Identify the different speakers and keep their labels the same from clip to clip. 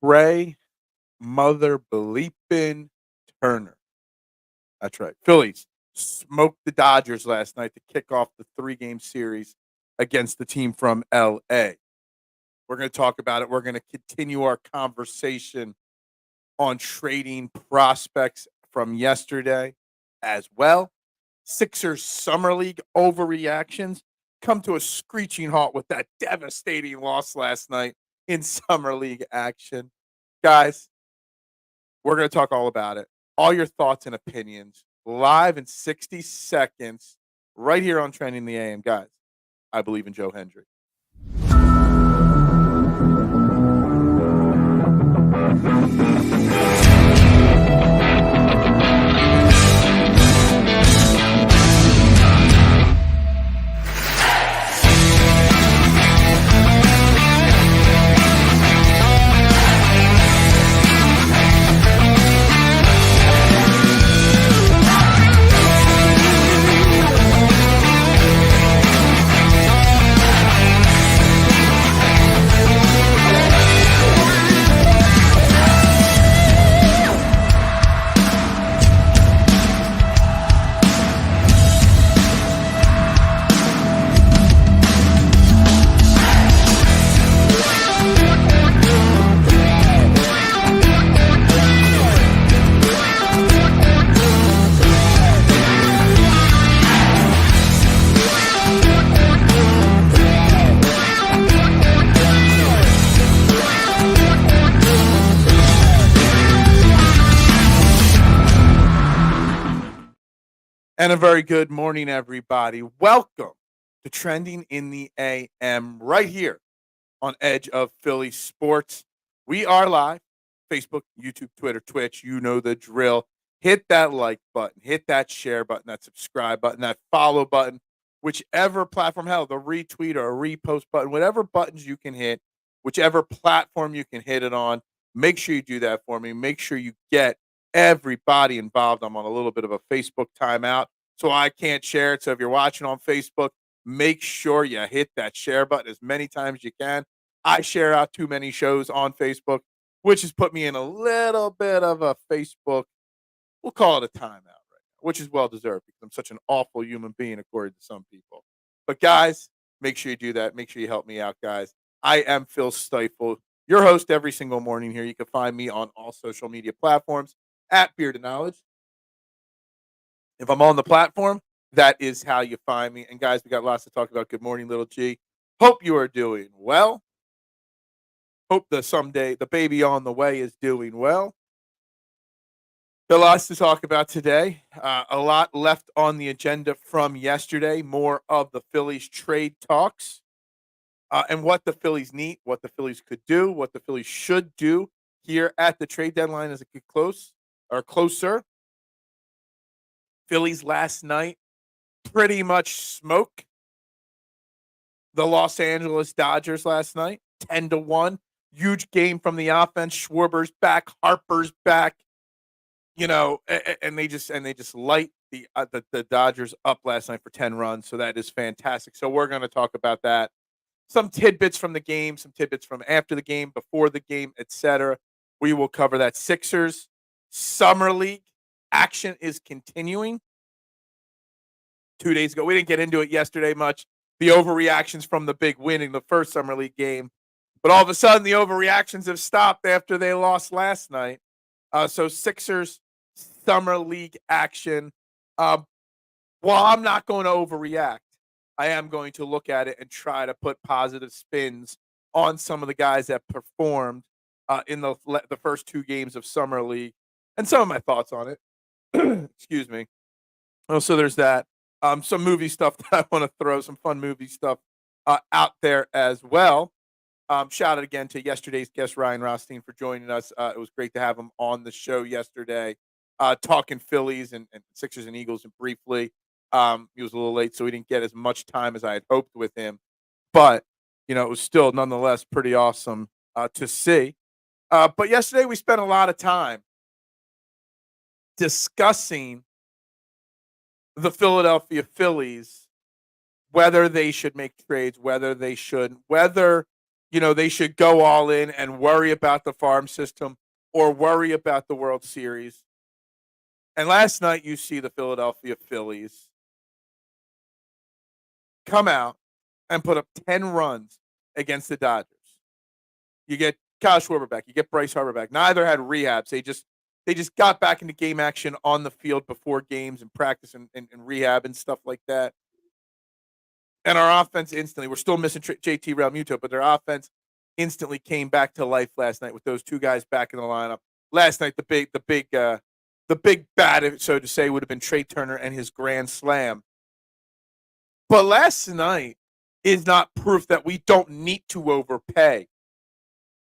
Speaker 1: Trey Mother Bleepin Turner. That's right. Phillies smoked the Dodgers last night to kick off the 3-game series against the team from LA. We're going to talk about it. We're going to continue our conversation on trading prospects from yesterday as well. Sixers Summer League overreactions come to a screeching halt with that devastating loss last night in Summer League action. Guys, we're going to talk all about it. All your thoughts and opinions live in 60 seconds right here on Trending the AM. Guys, I believe in Joe Hendry. And a very good morning, everybody. Welcome to Trending in the AM right here on Edge of Philly Sports. We are live, Facebook, YouTube, Twitter, Twitch. You know the drill. Hit that like button, hit that share button, that subscribe button, that follow button, whichever platform, hell, the retweet or a repost button, whatever buttons you can hit, whichever platform you can hit it on, make sure you do that for me. Make sure you get everybody involved. I'm on a little bit of a Facebook timeout, so I can't share it. So if you're watching on Facebook, make sure you hit that share button as many times as you can. I share out too many shows on Facebook, which has put me in a little bit of a Facebook, we'll call it a timeout right now, which is well deserved because I'm such an awful human being, according to some people. But guys, make sure you do that. Make sure you help me out, guys. I am Phil Stiefel, your host every single morning here. You can find me on all social media platforms at Beard of Knowledge. If I'm on the platform, that is how you find me. And guys, we got lots to talk about. Good morning, little G. Hope you are doing well. Hope that someday the baby on the way is doing well. Got lots to talk about today. A lot left on the agenda from yesterday. More of the Phillies trade talks and what the Phillies need, what the Phillies could do, what the Phillies should do here at the trade deadline as it gets closer. Phillies last night pretty much smoke the Los Angeles Dodgers last night, 10-1. Huge game from the offense. Schwarber's back, Harper's back. You know, and they just light the Dodgers up last night for 10 runs. So that is fantastic. So we're going to talk about that. Some tidbits from the game, some tidbits from after the game, before the game, etc. We will cover that. Sixers Summer League action is continuing. 2 days ago, we didn't get into it yesterday much. The overreactions from the big win in the first Summer League game, but all of a sudden the overreactions have stopped after they lost last night. So Sixers Summer League action. While I'm not going to overreact, I am going to look at it and try to put positive spins on some of the guys that performed in the first 2 games of Summer League and some of my thoughts on it. Excuse me. Oh, so there's that. Some movie stuff that I want to throw, some fun movie stuff out there as well. Shout out again to yesterday's guest, Ryan Rothstein, for joining us. It was great to have him on the show yesterday, talking Phillies and Sixers and Eagles and briefly. He was a little late, so we didn't get as much time as I had hoped with him. But, you know, it was still nonetheless pretty awesome to see. But yesterday we spent a lot of time discussing the Philadelphia Phillies, whether they should make trades, whether they shouldn't, whether they should go all in and worry about the farm system or worry about the World Series. And last night you see the Philadelphia Phillies come out and put up 10 runs against the Dodgers. You get Kyle Schwarber back. You get Bryce Harper back. Neither had rehabs. They just got back into game action on the field before games and practice and rehab and stuff like that. And our offense instantly, we're still missing JT Realmuto, but their offense instantly came back to life last night with those two guys back in the lineup. Last night, the big bat, so to say, would have been Trey Turner and his grand slam. But last night is not proof that we don't need to overpay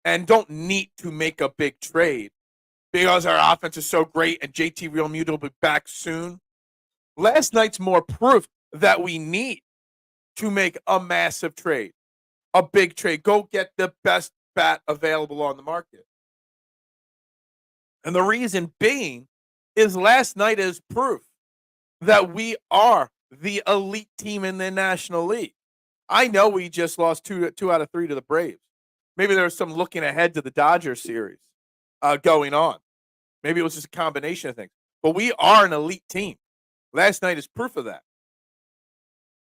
Speaker 1: and don't need to make a big trade because our offense is so great and JT Realmuto will be back soon. Last night's more proof that we need to make a massive trade, a big trade. Go get the best bat available on the market. And the reason being is last night is proof that we are the elite team in the National League. I know we just lost two out of 3 to the Braves. Maybe there was some looking ahead to the Dodgers series going on. Maybe it was just a combination of things. But we are an elite team. Last night is proof of that.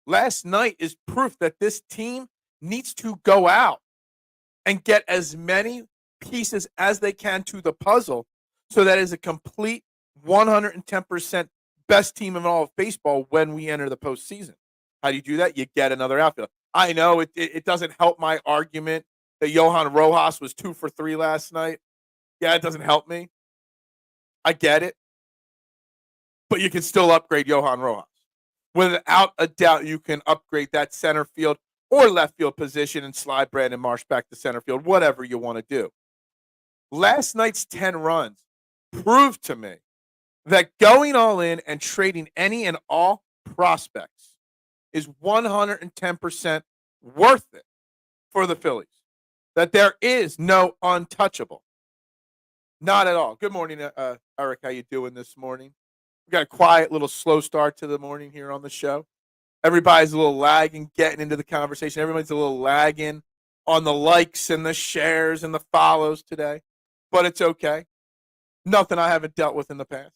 Speaker 1: Last night is proof that this team needs to go out and get as many pieces as they can to the puzzle so that is a complete 110% best team in all of baseball when we enter the postseason. How do you do that? You get another outfielder. I know it doesn't help my argument that Johan Rojas was 2 for 3 last night. Yeah, it doesn't help me. I get it. But you can still upgrade Johan Rojas. Without a doubt, you can upgrade that center field or left field position and slide Brandon Marsh back to center field, whatever you want to do. Last night's 10 runs proved to me that going all in and trading any and all prospects is 110% worth it for the Phillies. That there is no untouchable. Not at all. Good morning, Eric. How you doing this morning? We got a quiet little slow start to the morning here on the show. Everybody's a little lagging, getting into the conversation. Everybody's a little lagging on the likes and the shares and the follows today. But it's okay. Nothing I haven't dealt with in the past.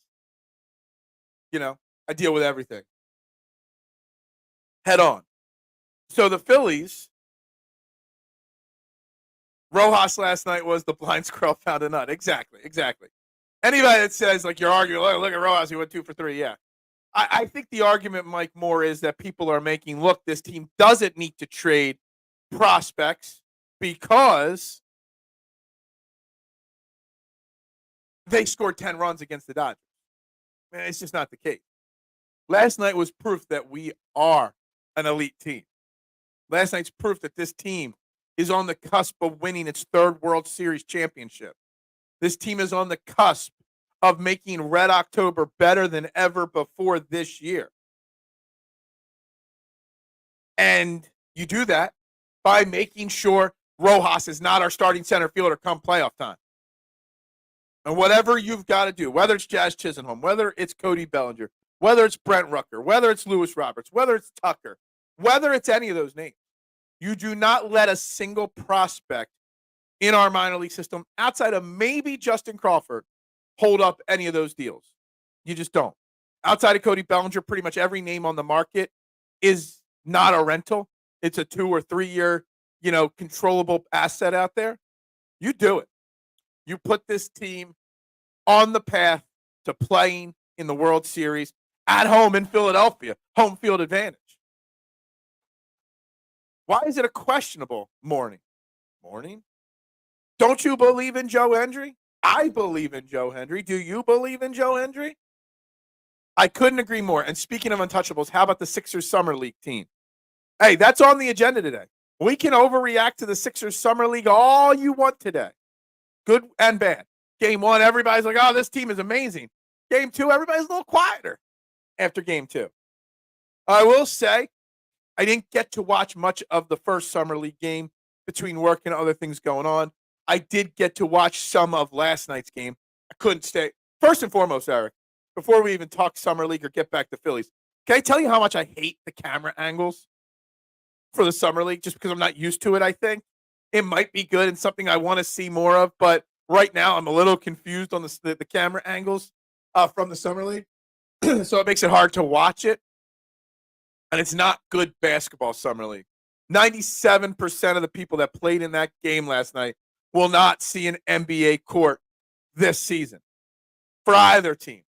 Speaker 1: I deal with everything. Head on. So the Phillies, Rojas last night was the blind squirrel found a nut. Exactly. Anybody that says, like, you're arguing, look at Rojas, he went 2 for 3, yeah. I think the argument, Mike, more is that people are making, look, this team doesn't need to trade prospects because they scored 10 runs against the Dodgers. Man, it's just not the case. Last night was proof that we are an elite team. Last night's proof that this team is on the cusp of winning its 3rd World Series championship. This team is on the cusp of making Red October better than ever before this year. And you do that by making sure Rojas is not our starting center fielder come playoff time. And whatever you've got to do, whether it's Jazz Chisholm, whether it's Cody Bellinger, whether it's Brent Rucker, whether it's Lewis Roberts, whether it's Tucker, whether it's any of those names, you do not let a single prospect in our minor league system, outside of maybe Justin Crawford, hold up any of those deals. You just don't. Outside of Cody Bellinger, pretty much every name on the market is not a rental. It's a 2 or 3 year, controllable asset out there. You do it. You put this team on the path to playing in the World Series at home in Philadelphia, home field advantage. Why is it a questionable morning? Don't you believe in Joe Hendry? I believe in Joe Hendry. Do you believe in Joe Hendry? I couldn't agree more. And speaking of untouchables, how about the Sixers Summer League team? Hey, that's on the agenda today. We can overreact to the Sixers Summer League all you want today. Good and bad. Game 1, everybody's like, oh, this team is amazing. Game 2, everybody's a little quieter after Game 2. I will say, I didn't get to watch much of the first Summer League game between work and other things going on. I did get to watch some of last night's game. I couldn't stay. First and foremost, Eric, before we even talk Summer League or get back to Phillies, can I tell you how much I hate the camera angles for the Summer League just because I'm not used to it, I think? It might be good and something I want to see more of, but right now I'm a little confused on the camera angles from the Summer League. So it makes it hard to watch it. And it's not good basketball Summer League. 97% of the people that played in that game last night will not see an NBA court this season for either team.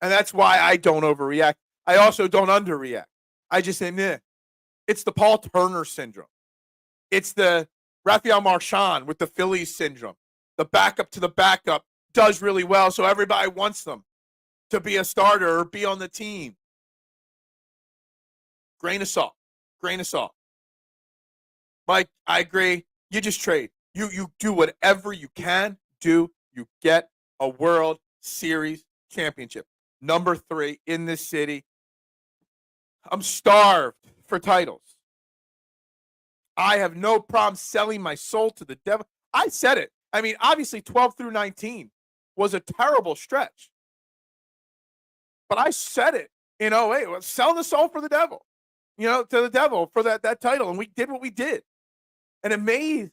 Speaker 1: And that's why I don't overreact. I also don't underreact. I just say, meh. It's the Paul Turner syndrome. It's the Raphael Marchand with the Phillies syndrome. The backup to the backup does really well, so everybody wants them to be a starter or be on the team. Grain of salt. Grain of salt. Mike, I agree. You just trade. You do whatever you can do. You get a World Series championship. Number 3 in this city. I'm starved for titles. I have no problem selling my soul to the devil. I said it. I mean, obviously 12 through 19 was a terrible stretch. But I said it in 08. Well, sell the soul for the devil. To the devil for that title. And we did what we did. And it made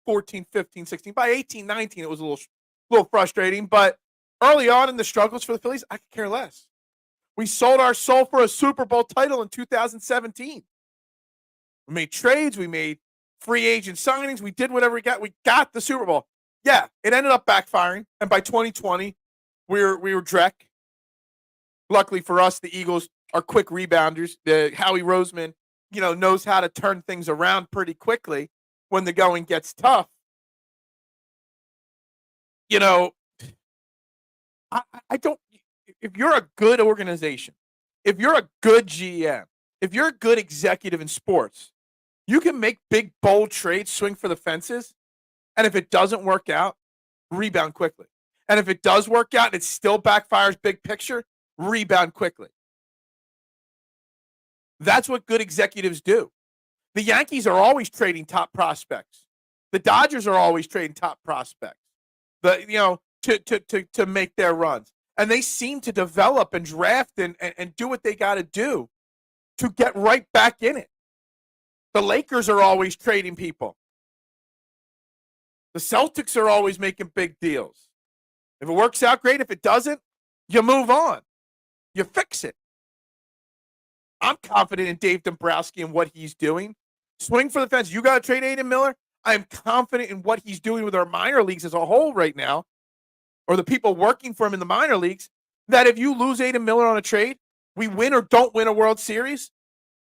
Speaker 1: 14, 15, 16. By 18, 19, it was a little frustrating. But early on in the struggles for the Phillies, I could care less. We sold our soul for a Super Bowl title in 2017. We made trades. We made free agent signings. We did whatever we got. We got the Super Bowl. Yeah, it ended up backfiring. And by 2020, we were dreck. Luckily for us, the Eagles are quick rebounders. Howie Roseman, knows how to turn things around pretty quickly when the going gets tough. I don't. If you're a good organization, if you're a good GM, if you're a good executive in sports, you can make big, bold trades, swing for the fences, and if it doesn't work out, rebound quickly. And if it does work out and it still backfires big picture, rebound quickly. That's what good executives do. The Yankees are always trading top prospects. The Dodgers are always trading top prospects. To make their runs. And they seem to develop and draft and do what they got to do to get right back in it. The Lakers are always trading people. The Celtics are always making big deals. If it works out, great. If it doesn't, you move on. You fix it. I'm confident in Dave Dombrowski and what he's doing. Swing for the fence. You got to trade Aiden Miller. I'm confident in what he's doing with our minor leagues as a whole right now, or the people working for him in the minor leagues, that if you lose Aiden Miller on a trade, we win or don't win a World Series,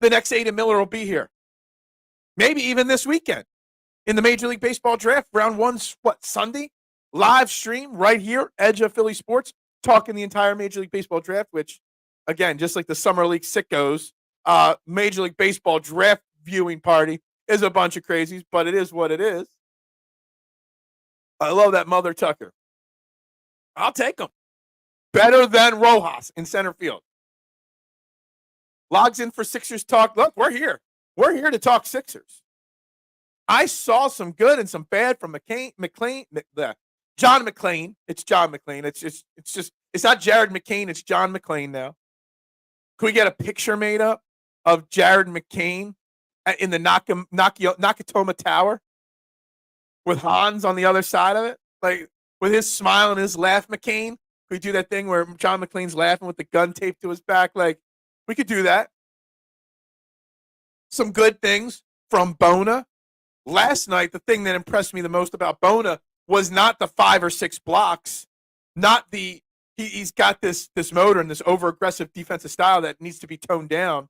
Speaker 1: the next Aiden Miller will be here. Maybe even this weekend in the Major League Baseball draft. Round 1's Sunday? Live stream right here, Edge of Philly Sports, talking the entire Major League Baseball draft, which, again, just like the Summer League sickos, Major League Baseball draft viewing party is a bunch of crazies, but it is what it is. I love that Mother Tucker. I'll take him. Better than Rojas in center field. Logs in for Sixers talk. Look, we're here. We're here to talk Sixers. I saw some good and some bad from John McClain. It's John McClain. It's not Jared McCain. It's John McClain now. Can we get a picture made up of Jared McCain in the Nakatomi Tower with Hans on the other side of it? Like, with his smile and his laugh, McCain? Can we do that thing where John McClain's laughing with the gun taped to his back? Like, we could do that. Some good things from Bona. Last night, the thing that impressed me the most about Bona was not the 5 or 6 blocks, not the he's got this motor and this over-aggressive defensive style that needs to be toned down.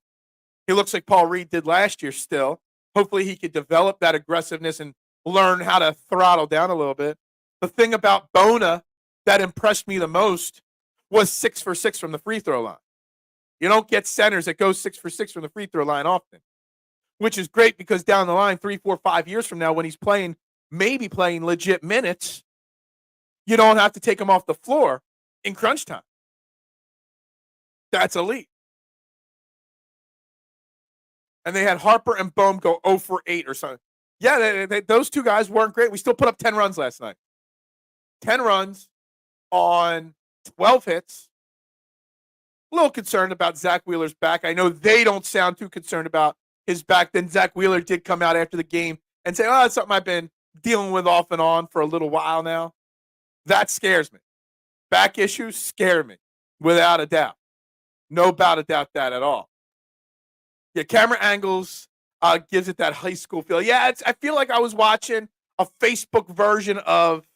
Speaker 1: He looks like Paul Reed did last year still. Hopefully he could develop that aggressiveness and learn how to throttle down a little bit. The thing about Bona that impressed me the most was 6 for 6 from the free throw line. You don't get centers that go 6 for 6 from the free throw line often, which is great because down the line, 3, 4, 5 years from now, when he's maybe playing legit minutes, you don't have to take him off the floor in crunch time. That's elite. And they had Harper and Bohm go 0 for 8 or something. Yeah, those two guys weren't great. We still put up 10 runs last night. 10 runs on 12 hits. A little concerned about Zach Wheeler's back. I know they don't sound too concerned about his back. Then Zach Wheeler did come out after the game and say, oh, it's something I've been dealing with off and on for a little while now, that scares me. Back issues scare me, without a doubt. No doubt about that at all. Yeah, camera angles gives it that high school feel. Yeah, I feel like I was watching a Facebook version of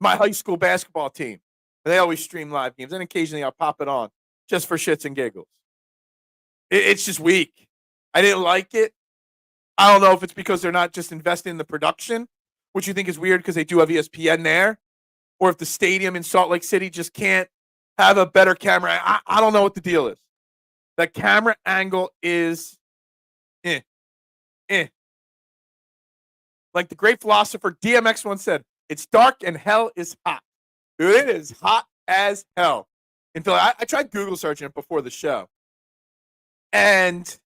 Speaker 1: my high school basketball team. And they always stream live games, and occasionally I'll pop it on just for shits and giggles. It's just weak. I didn't like it. I don't know if it's because they're not just investing in the production, which you think is weird because they do have ESPN there, or if the stadium in Salt Lake City just can't have a better camera. I don't know what the deal is. The camera angle is Like the great philosopher DMX once said, it's dark and hell is hot. It is hot as hell. In Philly, I tried Google searching it before the show, and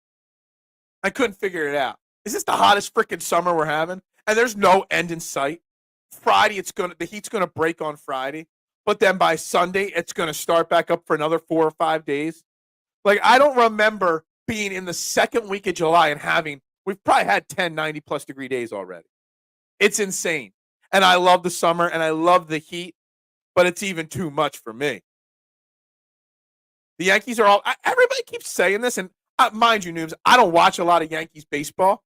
Speaker 1: I couldn't figure it out. Is this the hottest freaking summer we're having? And there's no end in sight. Friday, the heat's gonna break on Friday, but then by Sunday, it's gonna start back up for another 4 or 5 days. Like, I don't remember being in the second week of July and we've probably had 10 90-plus degree days already. It's insane. And I love the summer, and I love the heat, but it's even too much for me. The Yankees are everybody keeps saying this, and mind you, Noobs, I don't watch a lot of Yankees baseball,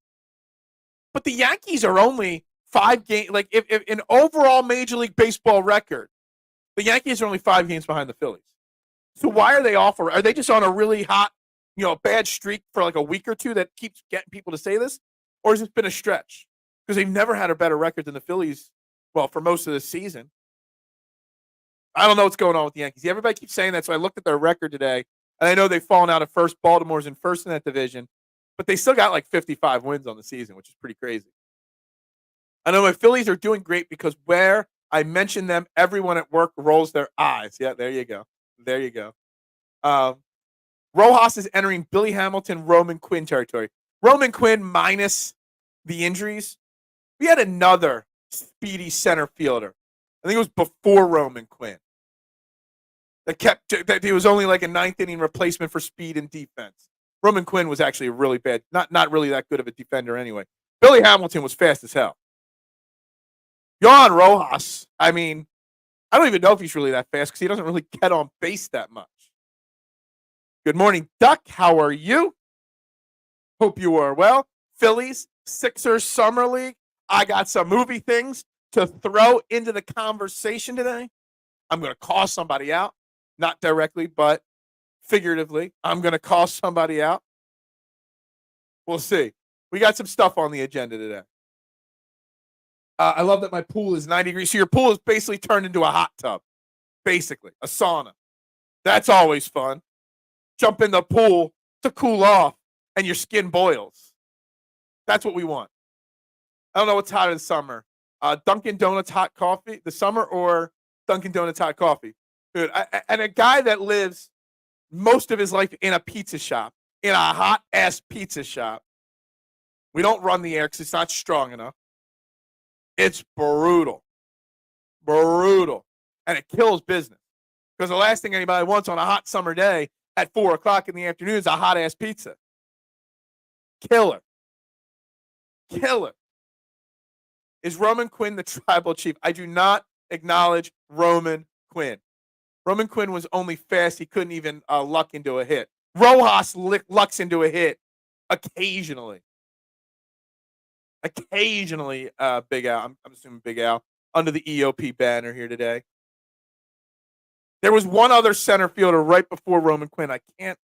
Speaker 1: but the Yankees are only 5 games, like if an overall Major League Baseball record, the Yankees are only 5 games behind the Phillies. So why are they awful? Are they just on a really hot, bad streak for like a week or two that keeps getting people to say this? Or has it been a stretch? Because they've never had a better record than the Phillies, well, for most of the season. I don't know what's going on with the Yankees. Everybody keeps saying that, so I looked at their record today, and I know they've fallen out of first. Baltimore's in first in that division, but they still got like 55 wins on the season, which is pretty crazy. I know my Phillies are doing great because where I mention them, everyone at work rolls their eyes. Yeah, there you go. There you go. Rojas is entering Billy Hamilton, Roman Quinn territory. Roman Quinn minus the injuries. We had another speedy center fielder. I think it was before Roman Quinn. That he was only like a 9th inning replacement for speed and defense. Roman Quinn was actually really bad, not really that good of a defender anyway. Billy Hamilton was fast as hell. Yohan Rojas, I mean, I don't even know if he's really that fast because he doesn't really get on base that much. Good morning, Duck. How are you? Hope you are well. Phillies, Sixers, Summer League. I got some movie things to throw into the conversation today. I'm going to call somebody out. Not directly, but figuratively. I'm going to call somebody out. We'll see. We got some stuff on the agenda today. I love that my pool is 90 degrees. So your pool is basically turned into a hot tub. Basically, a sauna. That's always fun. Jump in the pool to cool off, and your skin boils. That's what we want. I don't know what's hotter in summer. Dunkin' Donuts hot coffee, the summer, or Dunkin' Donuts hot coffee. Dude, and a guy that lives most of his life in a pizza shop, in a hot-ass pizza shop. We don't run the air because it's not strong enough. It's brutal. Brutal. And it kills business. Because the last thing anybody wants on a hot summer day at 4 o'clock in the afternoon is a hot-ass pizza. Killer. Killer. Is Roman Quinn the tribal chief? I do not acknowledge Roman Quinn. Roman Quinn was only fast. He couldn't even luck into a hit. Rojas lucks into a hit occasionally. Occasionally, Big Al. I'm assuming Big Al under the EOP banner here today. There was one other center fielder right before Roman Quinn. I can't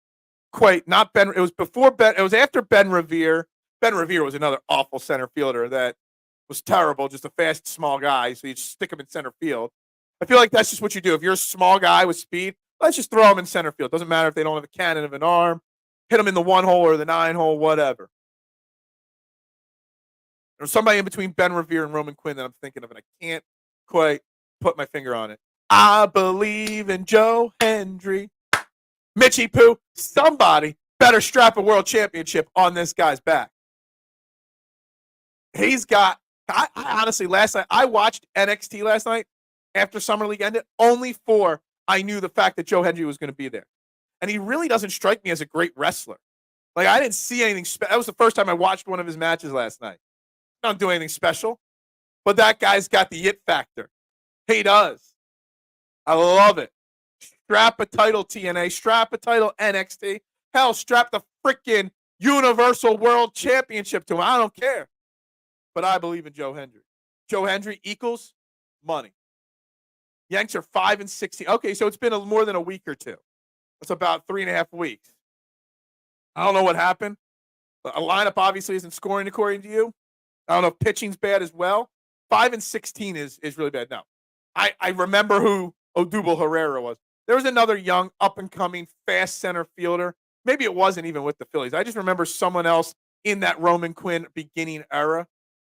Speaker 1: quite, not Ben. It was before Ben. It was after Ben Revere. Ben Revere was another awful center fielder that was terrible, just a fast, small guy. So you just stick him in center field. I feel like that's just what you do. If you're a small guy with speed, let's just throw him in center field. Doesn't matter if they don't have a cannon of an arm. Hit him in the 1 hole or the 9 hole, whatever. There's somebody in between Ben Revere and Roman Quinn that I'm thinking of, and I can't quite put my finger on it. I believe in Joe Hendry. Mitchie Poo, somebody better strap a world championship on this guy's back. He's got, I honestly, last night, I watched NXT last night after Summer League ended, only for I knew the fact that Joe Hendry was going to be there. And he really doesn't strike me as a great wrestler. Like, I didn't see anything. That was the first time I watched one of his matches last night. Don't do anything special. But that guy's got the it factor. He does. I love it. Strap a title TNA, strap a title NXT. Hell, strap the freaking Universal World Championship to him. I don't care. But I believe in Joe Hendry. Joe Hendry equals money. Yanks are 5-16. Okay, so it's been more than a week or two. It's about 3.5 weeks. I don't know what happened. A lineup obviously isn't scoring according to you. I don't know if pitching's bad as well. 5-16 is really bad. No. I remember who Odubel Herrera was. There was another young, up-and-coming, fast center fielder. Maybe it wasn't even with the Phillies. I just remember someone else in that Roman Quinn beginning era.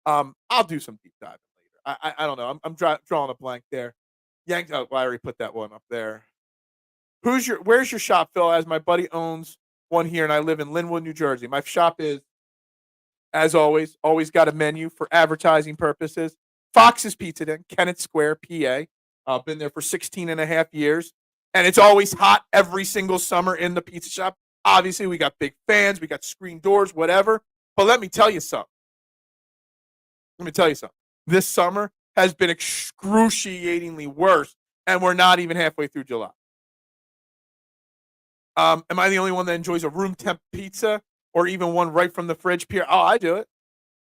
Speaker 1: I'll do some deep diving later. I don't know. I'm drawing a blank there. Yanks. Oh, I already put that one up there. Where's your shop, Phil? As my buddy owns one here, and I live in Linwood, New Jersey. My shop is, as always got a menu for advertising purposes. Fox's Pizza Den, Kennett Square, PA. I've been there for 16.5 years, and it's always hot every single summer in the pizza shop. Obviously, we got big fans, we got screen doors, whatever. But let me tell you something. This summer has been excruciatingly worse, and we're not even halfway through July. Am I the only one that enjoys a room temp pizza or even one right from the fridge? Oh, I do it.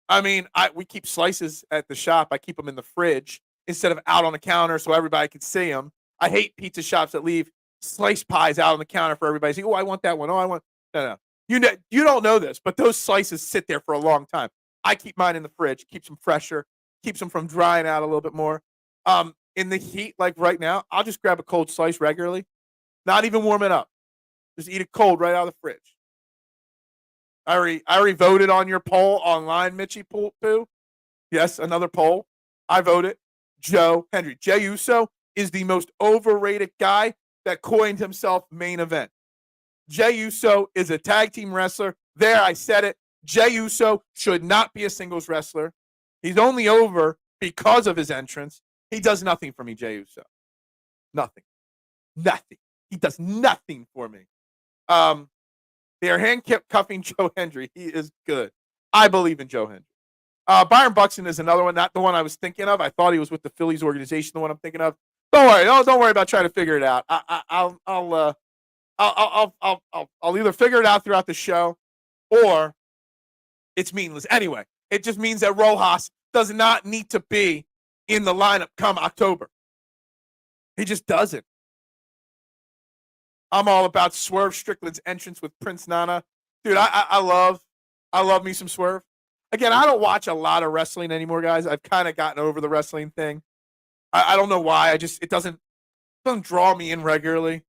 Speaker 1: I mean, we keep slices at the shop. I keep them in the fridge instead of out on the counter so everybody can see them. I hate pizza shops that leave sliced pies out on the counter for everybody to see. Oh, I want that one. Oh, I want no. You don't know this, but those slices sit there for a long time. I keep mine in the fridge, keeps them fresher, keeps them from drying out a little bit more. In the heat, like right now, I'll just grab a cold slice regularly, not even warm it up. Just eat it cold right out of the fridge. I already voted on your poll online, Mitchie Poo. Yes, another poll. I voted Joe Hendry. Jey Uso is the most overrated guy that coined himself main event. Jey Uso is a tag team wrestler. There, I said it. Jey Uso should not be a singles wrestler. He's only over because of his entrance. He does nothing for me, Jey Uso. Nothing. He does nothing for me. They are handcuffing Joe Hendry. He is good. I believe in Joe Hendry. Byron Buxton is another one, not the one I was thinking of. I thought he was with the Phillies organization, the one I'm thinking of. Don't worry. Don't worry about trying to figure it out. I'll either figure it out throughout the show or it's meaningless. Anyway, it just means that Rojas does not need to be in the lineup come October. He just doesn't. I'm all about Swerve Strickland's entrance with Prince Nana. Dude, I love me some Swerve. Again, I don't watch a lot of wrestling anymore, guys. I've kind of gotten over the wrestling thing. I don't know why. It doesn't draw me in regularly.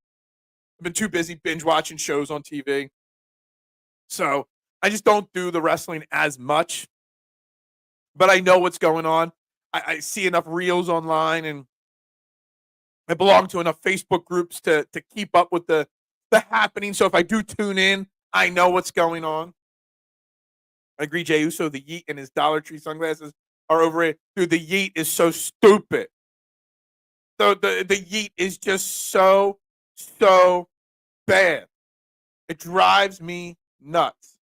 Speaker 1: I've been too busy binge watching shows on TV. So I just don't do the wrestling as much. But I know what's going on. I see enough reels online, and I belong to enough Facebook groups to keep up with the happening. So if I do tune in, I know what's going on. I agree, Jey Uso, the Yeet and his Dollar Tree sunglasses are overrated. Dude, the Yeet is so stupid. The Yeet is just so bad. It drives me nuts.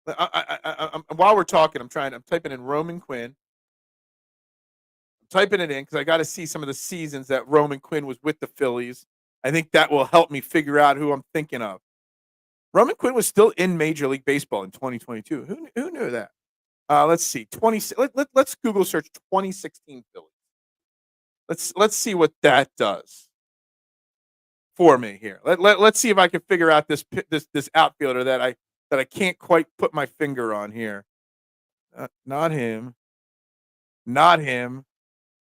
Speaker 1: While we're talking, I'm typing in Roman Quinn. Typing it in because I got to see some of the seasons that Roman Quinn was with the Phillies. I think that will help me figure out who I'm thinking of. Roman Quinn was still in Major League Baseball in 2022. Who knew that? Let's see. Let's Google search 2016 Phillies. Let's see what that does for me here. Let's see if I can figure out this outfielder that I can't quite put my finger on here. Not him.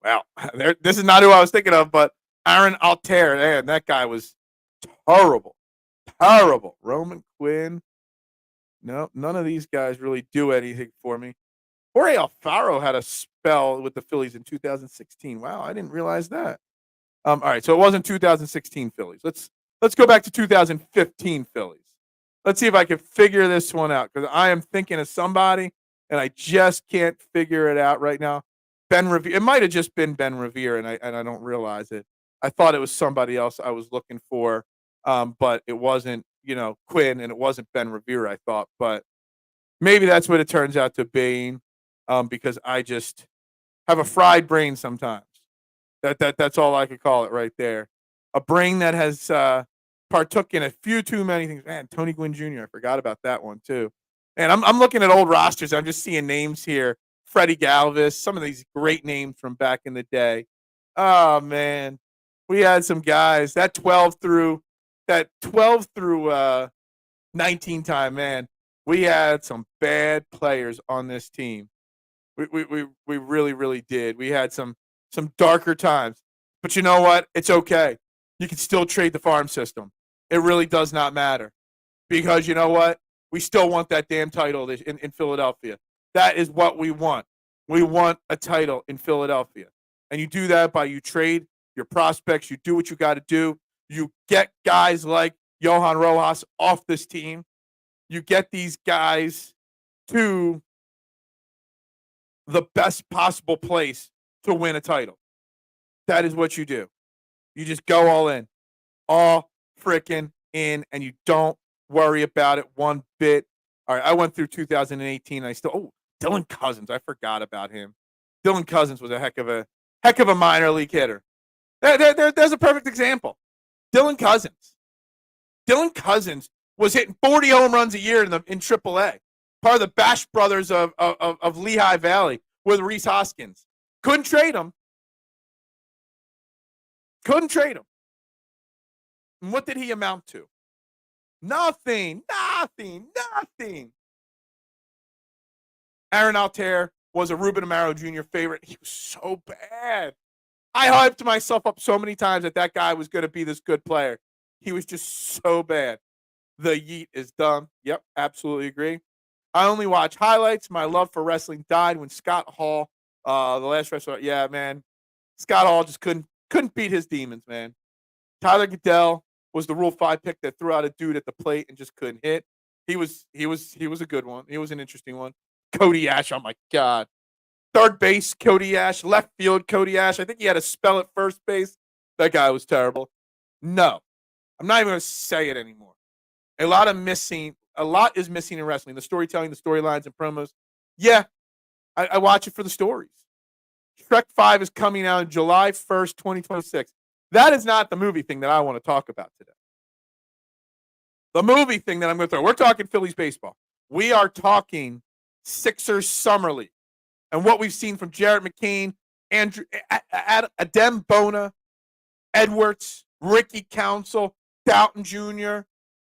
Speaker 1: Well, this is not who I was thinking of, but Aaron Altair. Man, that guy was horrible. Roman Quinn. No, none of these guys really do anything for me. Jorge Alfaro had a spell with the Phillies in 2016. Wow, I didn't realize that. All right, so it wasn't 2016 Phillies. Let's go back to 2015 Phillies. Let's see if I can figure this one out because I am thinking of somebody and I just can't figure it out right now. Ben Revere. It might have just been Ben Revere, and I don't realize it. I thought it was somebody else I was looking for, but it wasn't, Quinn, and it wasn't Ben Revere, I thought. But maybe that's what it turns out to be. because I just have a fried brain sometimes. That's all I could call it right there. A brain that has partook in a few too many things. Man, Tony Gwynn Jr. I forgot about that one too. And I'm looking at old rosters. I'm just seeing names here. Freddie Galvis, some of these great names from back in the day. Oh man, we had some guys that 12 through 19 time, man. We had some bad players on this team. We really, really did. We had some darker times. But you know what? It's okay. You can still trade the farm system. It really does not matter. Because you know what? We still want that damn title in Philadelphia. That is what we want. We want a title in Philadelphia. And you do that by you trade your prospects. You do what you got to do. You get guys like Johan Rojas off this team. You get these guys to the best possible place to win a title. That is what you do. You just go all in. All freaking in, and you don't worry about it one bit. All right, I went through 2018, and I still Dylan Cousins. I forgot about him. Dylan Cousins was a heck of a minor league hitter. There's a perfect example. Dylan Cousins. Dylan Cousins was hitting 40 home runs a year in AAA. Part of the Bash brothers of Lehigh Valley with Reese Hoskins. Couldn't trade him. And what did he amount to? Nothing. Aaron Altair was a Ruben Amaro Jr. favorite. He was so bad. I hyped myself up so many times that guy was going to be this good player. He was just so bad. The yeet is dumb. Yep, absolutely agree. I only watch highlights. My love for wrestling died when Scott Hall, the last wrestler. Yeah, man. Scott Hall just couldn't beat his demons, man. Tyler Goodell was the Rule 5 pick that threw out a dude at the plate and just couldn't hit. He was a good one. He was an interesting one. Cody Ash, oh my God. Third base, Cody Ash. Left field, Cody Ash. I think he had a spell at first base. That guy was terrible. No, I'm not even going to say it anymore. A lot is missing in wrestling. The storytelling, the storylines, and promos. Yeah, I watch it for the stories. Shrek 5 is coming out on July 1st, 2026. That is not the movie thing that I want to talk about today. The movie thing that I'm going to throw. We're talking Phillies baseball. We are talking Sixers Summer League. And what we've seen from Jarrett McCain, Adem Bona, Edwards, Ricky Council, Dalton Jr.,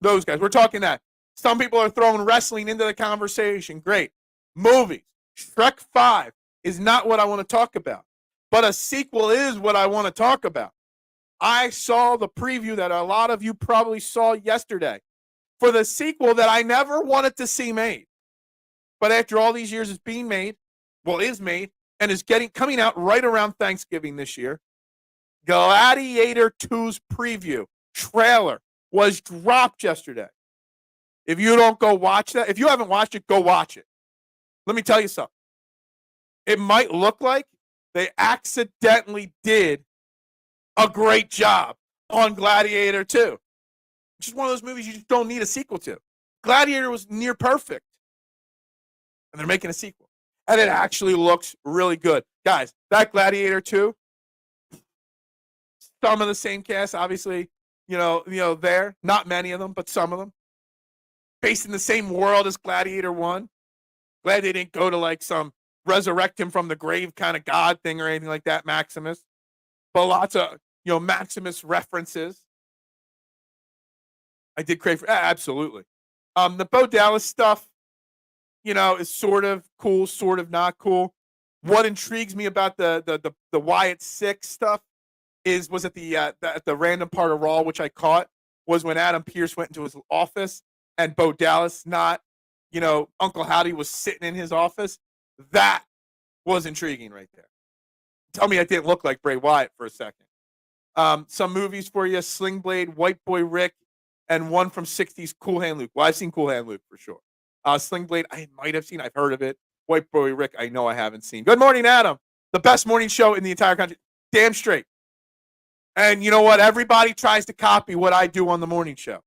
Speaker 1: those guys. We're talking that. Some people are throwing wrestling into the conversation. Great. Movies. Shrek 5 is not what I want to talk about. But a sequel is what I want to talk about. I saw the preview that a lot of you probably saw yesterday for the sequel that I never wanted to see made. But after all these years, it's being made. Well, is made and is coming out right around Thanksgiving this year. Gladiator 2's preview trailer was dropped yesterday. If you don't go watch that, if you haven't watched it, go watch it. Let me tell you something. It might look like they accidentally did a great job on Gladiator 2. It's just one of those movies you just don't need a sequel to. Gladiator was near perfect. And they're making a sequel. And it actually looks really good. Guys, that Gladiator 2, some of the same cast, obviously, there. Not many of them, but some of them. Based in the same world as Gladiator 1. Glad they didn't go to like some resurrect him from the grave kind of God thing or anything like that, Maximus. But lots of, Maximus references. I did crave for absolutely. The Bo Dallas stuff, is sort of cool, sort of not cool. What intrigues me about the Wyatt Six stuff was at the random part of Raw, which I caught, was when Adam Pearce went into his office and Bo Dallas, not, Uncle Howdy, was sitting in his office. That was intriguing right there. Tell me I didn't look like Bray Wyatt for a second. Some movies for you: Sling Blade, White Boy Rick, and one from 60s, Cool Hand Luke. Well, I've seen Cool Hand Luke for sure. Sling Blade, I might have seen. I've heard of it. White Boy Rick, I know I haven't seen. Good morning, Adam. The best morning show in the entire country. Damn straight. And you know what? Everybody tries to copy what I do on the morning show.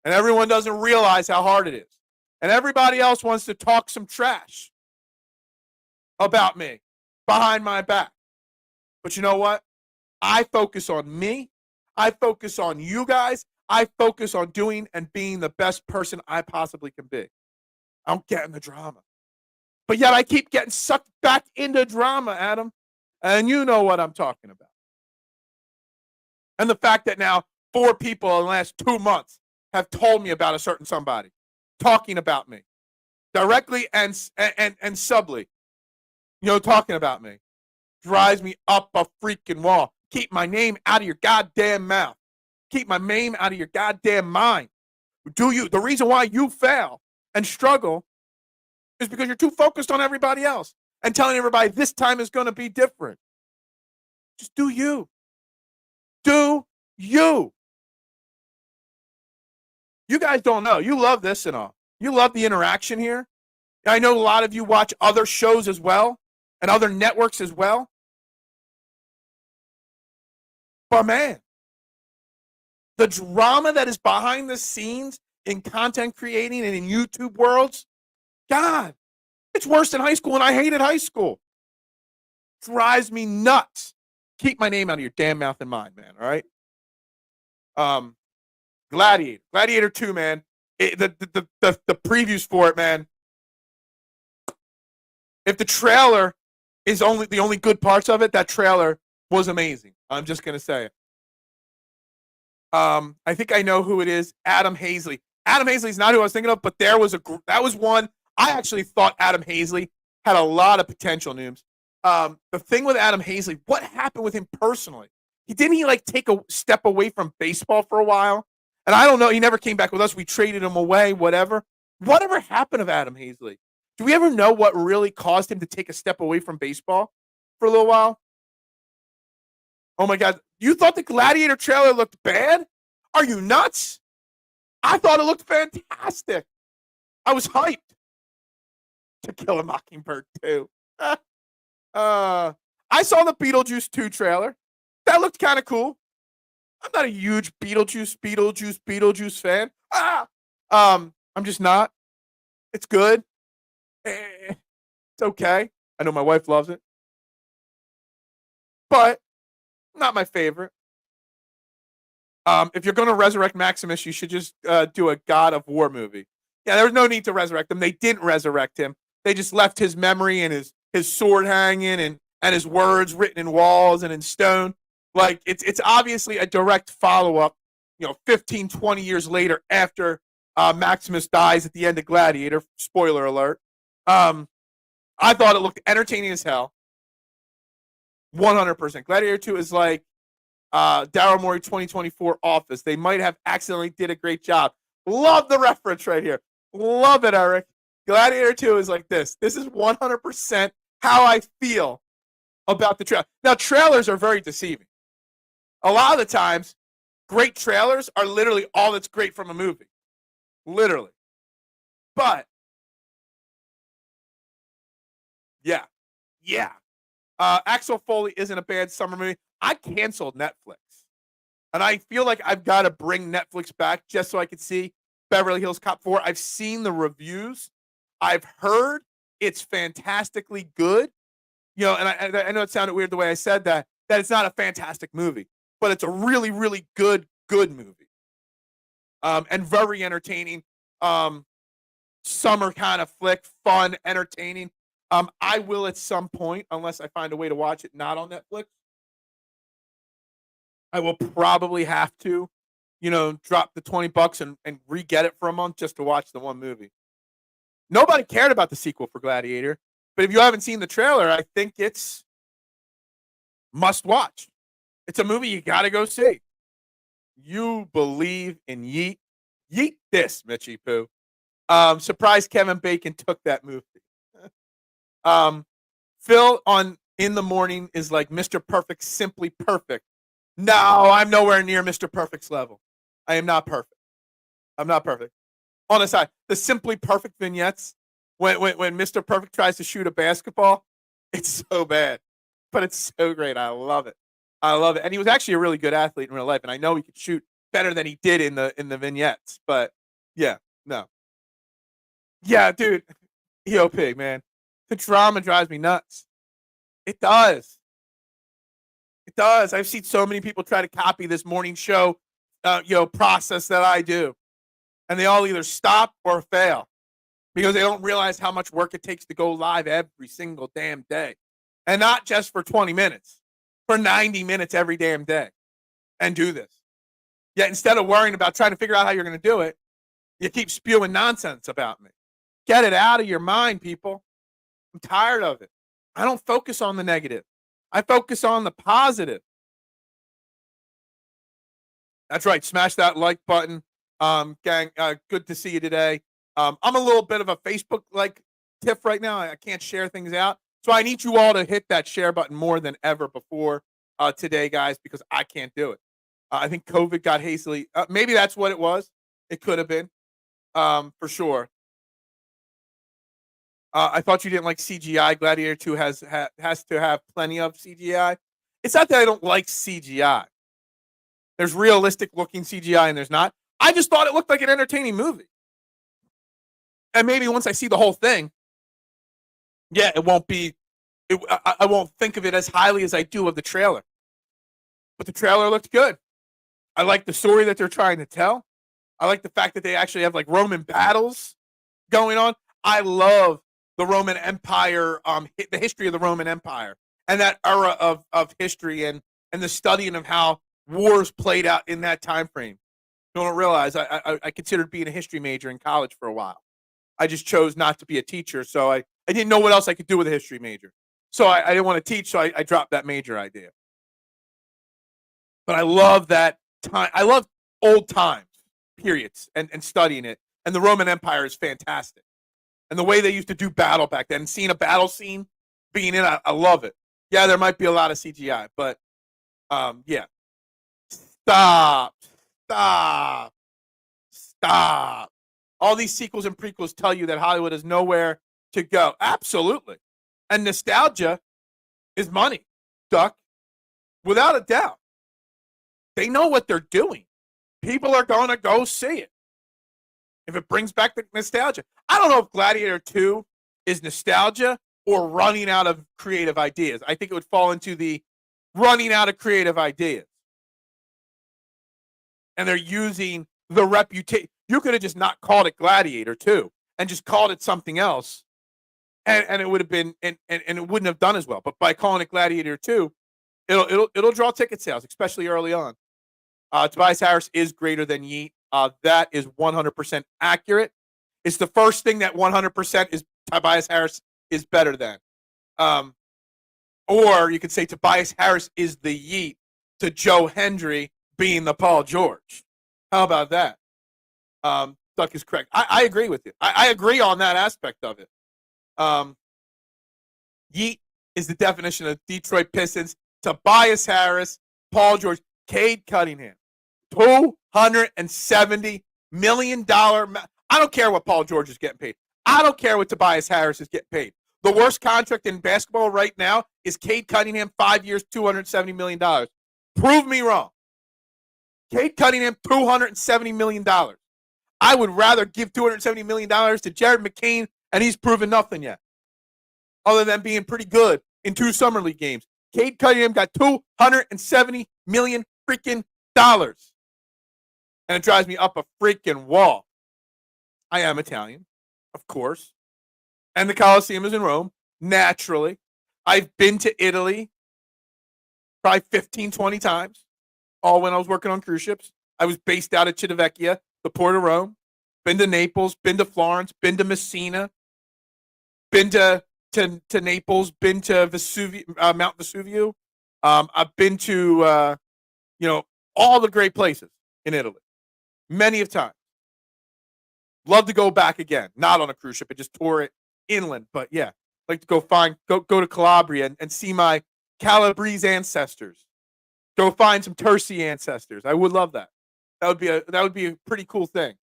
Speaker 1: And everyone doesn't realize how hard it is. And everybody else wants to talk some trash. about me behind my back. But you know what? I focus on me. I focus on you guys. I focus on doing and being the best person I possibly can be. I don't get in the drama. But yet I keep getting sucked back into drama, Adam. And you know what I'm talking about. And the fact that now 4 people in the last 2 months have told me about a certain somebody, talking about me, directly and subtly, talking about me, drives me up a freaking wall. Keep my name out of your goddamn mouth. Keep my name out of your goddamn mind. The reason why you fail and struggle is because you're too focused on everybody else and telling everybody this time is going to be different. Just do you. Do you. You guys don't know. You love this and all. You love the interaction here. I know a lot of you watch other shows as well and other networks as well. But man, the drama that is behind the scenes in content creating and in YouTube worlds, God, it's worse than high school, and I hated high school. Drives me nuts. Keep my name out of your damn mouth and mind, man, all right? Gladiator. Gladiator 2, man. The previews for it, man. If the trailer is the only good parts of it, that trailer was amazing. I'm just going to say it. I think I know who it is. Adam Hazley. Adam Hazley's not who I was thinking of, but that was one. I actually thought Adam Hazley had a lot of potential, Noobs. The thing with Adam Hazley, what happened with him personally? Didn't he take a step away from baseball for a while? And I don't know. He never came back with us. We traded him away, whatever. Whatever happened of Adam Hazley? Do we ever know what really caused him to take a step away from baseball for a little while? Oh, my God. You thought the Gladiator trailer looked bad? Are you nuts? I thought it looked fantastic. I was hyped. To Kill a Mockingbird 2. I saw the Beetlejuice 2 trailer. That looked kind of cool. I'm not a huge Beetlejuice fan. I'm just not. It's good. It's okay. I know my wife loves it. But not my favorite. If you're going to resurrect Maximus, you should just do a God of War movie. Yeah, there was no need to resurrect him. They didn't resurrect him. They just left his memory and his sword hanging and his words written in walls and in stone. It's obviously a direct follow-up, 15, 20 years later after Maximus dies at the end of Gladiator. Spoiler alert. I thought it looked entertaining as hell. 100%. Gladiator 2 is like Daryl Morey 2024 Office. They might have accidentally did a great job. Love the reference right here. Love it, Eric. Gladiator 2 is like this. This is 100% how I feel about the trailer. Now, trailers are very deceiving. A lot of the times, great trailers are literally all that's great from a movie. Literally. But, yeah. Axel Foley isn't a bad summer movie. I canceled Netflix. And I feel like I've got to bring Netflix back just so I could see Beverly Hills Cop 4. I've seen the reviews. I've heard it's fantastically good. And I know it sounded weird the way I said that it's not a fantastic movie, but it's a really, really good movie. And very entertaining. Summer kind of flick, fun, entertaining. I will at some point, unless I find a way to watch it not on Netflix. I will probably have to, drop the $20 and re-get it for a month just to watch the one movie. Nobody cared about the sequel for Gladiator, but if you haven't seen the trailer, I think it's must watch. It's a movie you got to go see. You believe in yeet. Yeet this, Mitchie Poo. Surprised Kevin Bacon took that movie. Phil on In the Morning is like Mr. Perfect, simply perfect. No, I'm nowhere near Mr. Perfect's level. I am not perfect. I'm not perfect. On the side, the Simply Perfect vignettes, when Mr. Perfect tries to shoot a basketball, it's so bad. But it's so great. I love it. And he was actually a really good athlete in real life, and I know he could shoot better than he did in the vignettes. But, yeah, no. Yeah, dude. EOP, man. The drama drives me nuts. It does. It does. I've seen so many people try to copy this morning show, process that I do, and they all either stop or fail because they don't realize how much work it takes to go live every single damn day, and not just for 20 minutes, for 90 minutes every damn day, and do this. Yet instead of worrying about trying to figure out how you're going to do it, you keep spewing nonsense about me. Get it out of your mind, people. I'm tired of it. I don't focus on the negative. I focus on the positive. That's right. Smash that like button. Gang, good to see you today. I'm a little bit of a Facebook tiff right now. I can't share things out. So I need you all to hit that share button more than ever before today, guys, because I can't do it. I think COVID got hastily. Maybe that's what it was. It could have been, for sure. I thought you didn't like CGI. Gladiator 2 has to have plenty of CGI. It's not that I don't like CGI. There's realistic looking CGI and there's not. I just thought it looked like an entertaining movie. And maybe once I see the whole thing, yeah, it won't be. I won't think of it as highly as I do of the trailer. But the trailer looked good. I like the story that they're trying to tell. I like the fact that they actually have Roman battles going on. I love the Roman Empire, the history of the Roman Empire and that era of history and the studying of how wars played out in that time frame. You don't realize I considered being a history major in college for a while. I just chose not to be a teacher, so I didn't know what else I could do with a history major. So I didn't want to teach, so I dropped that major idea. But I love that time. I love old times, periods, and studying it. And the Roman Empire is fantastic. And the way they used to do battle back then, seeing a battle scene, being in, I love it. Yeah, there might be a lot of CGI, but yeah. Stop. All these sequels and prequels tell you that Hollywood has nowhere to go. Absolutely. And nostalgia is money, Duck. Without a doubt. They know what they're doing. People are going to go see it. If it brings back the nostalgia. I don't know if Gladiator 2 is nostalgia or running out of creative ideas. I think it would fall into the running out of creative ideas. And they're using the reputation. You could have just not called it Gladiator 2 and just called it something else. And it would have been and it wouldn't have done as well. But by calling it Gladiator 2, it'll draw ticket sales, especially early on. Tobias Harris is greater than Yeet. That is 100% accurate. It's the first thing that 100% is Tobias Harris is better than. Or you could say Tobias Harris is the Yeet to Joe Hendry being the Paul George. How about that? Duck is correct. I agree with you. I agree on that aspect of it. Yeet is the definition of Detroit Pistons. Tobias Harris, Paul George, Cade Cunningham. $270 million. I don't care what Paul George is getting paid. I don't care what Tobias Harris is getting paid. The worst contract in basketball right now is Cade Cunningham, 5 years, $270 million. Prove me wrong. Cade Cunningham, $270 million. I would rather give $270 million to Jared McCain, and he's proven nothing yet, other than being pretty good in 2 summer league games. Cade Cunningham got $270 million freaking dollars. And it drives me up a freaking wall. I am Italian, of course. And the Colosseum is in Rome, naturally. I've been to Italy probably 15, 20 times, all when I was working on cruise ships. I was based out of Civitavecchia, the port of Rome. Been to Naples, been to Florence, been to Messina, been to Naples, been to Mount Vesuvio. I've been to, all the great places in Italy. Many of times. Love to go back again. Not on a cruise ship. I just tour it inland. But yeah, like to go to Calabria and see my Calabrese ancestors. Go find some Terzi ancestors. I would love that. That would be a pretty cool thing.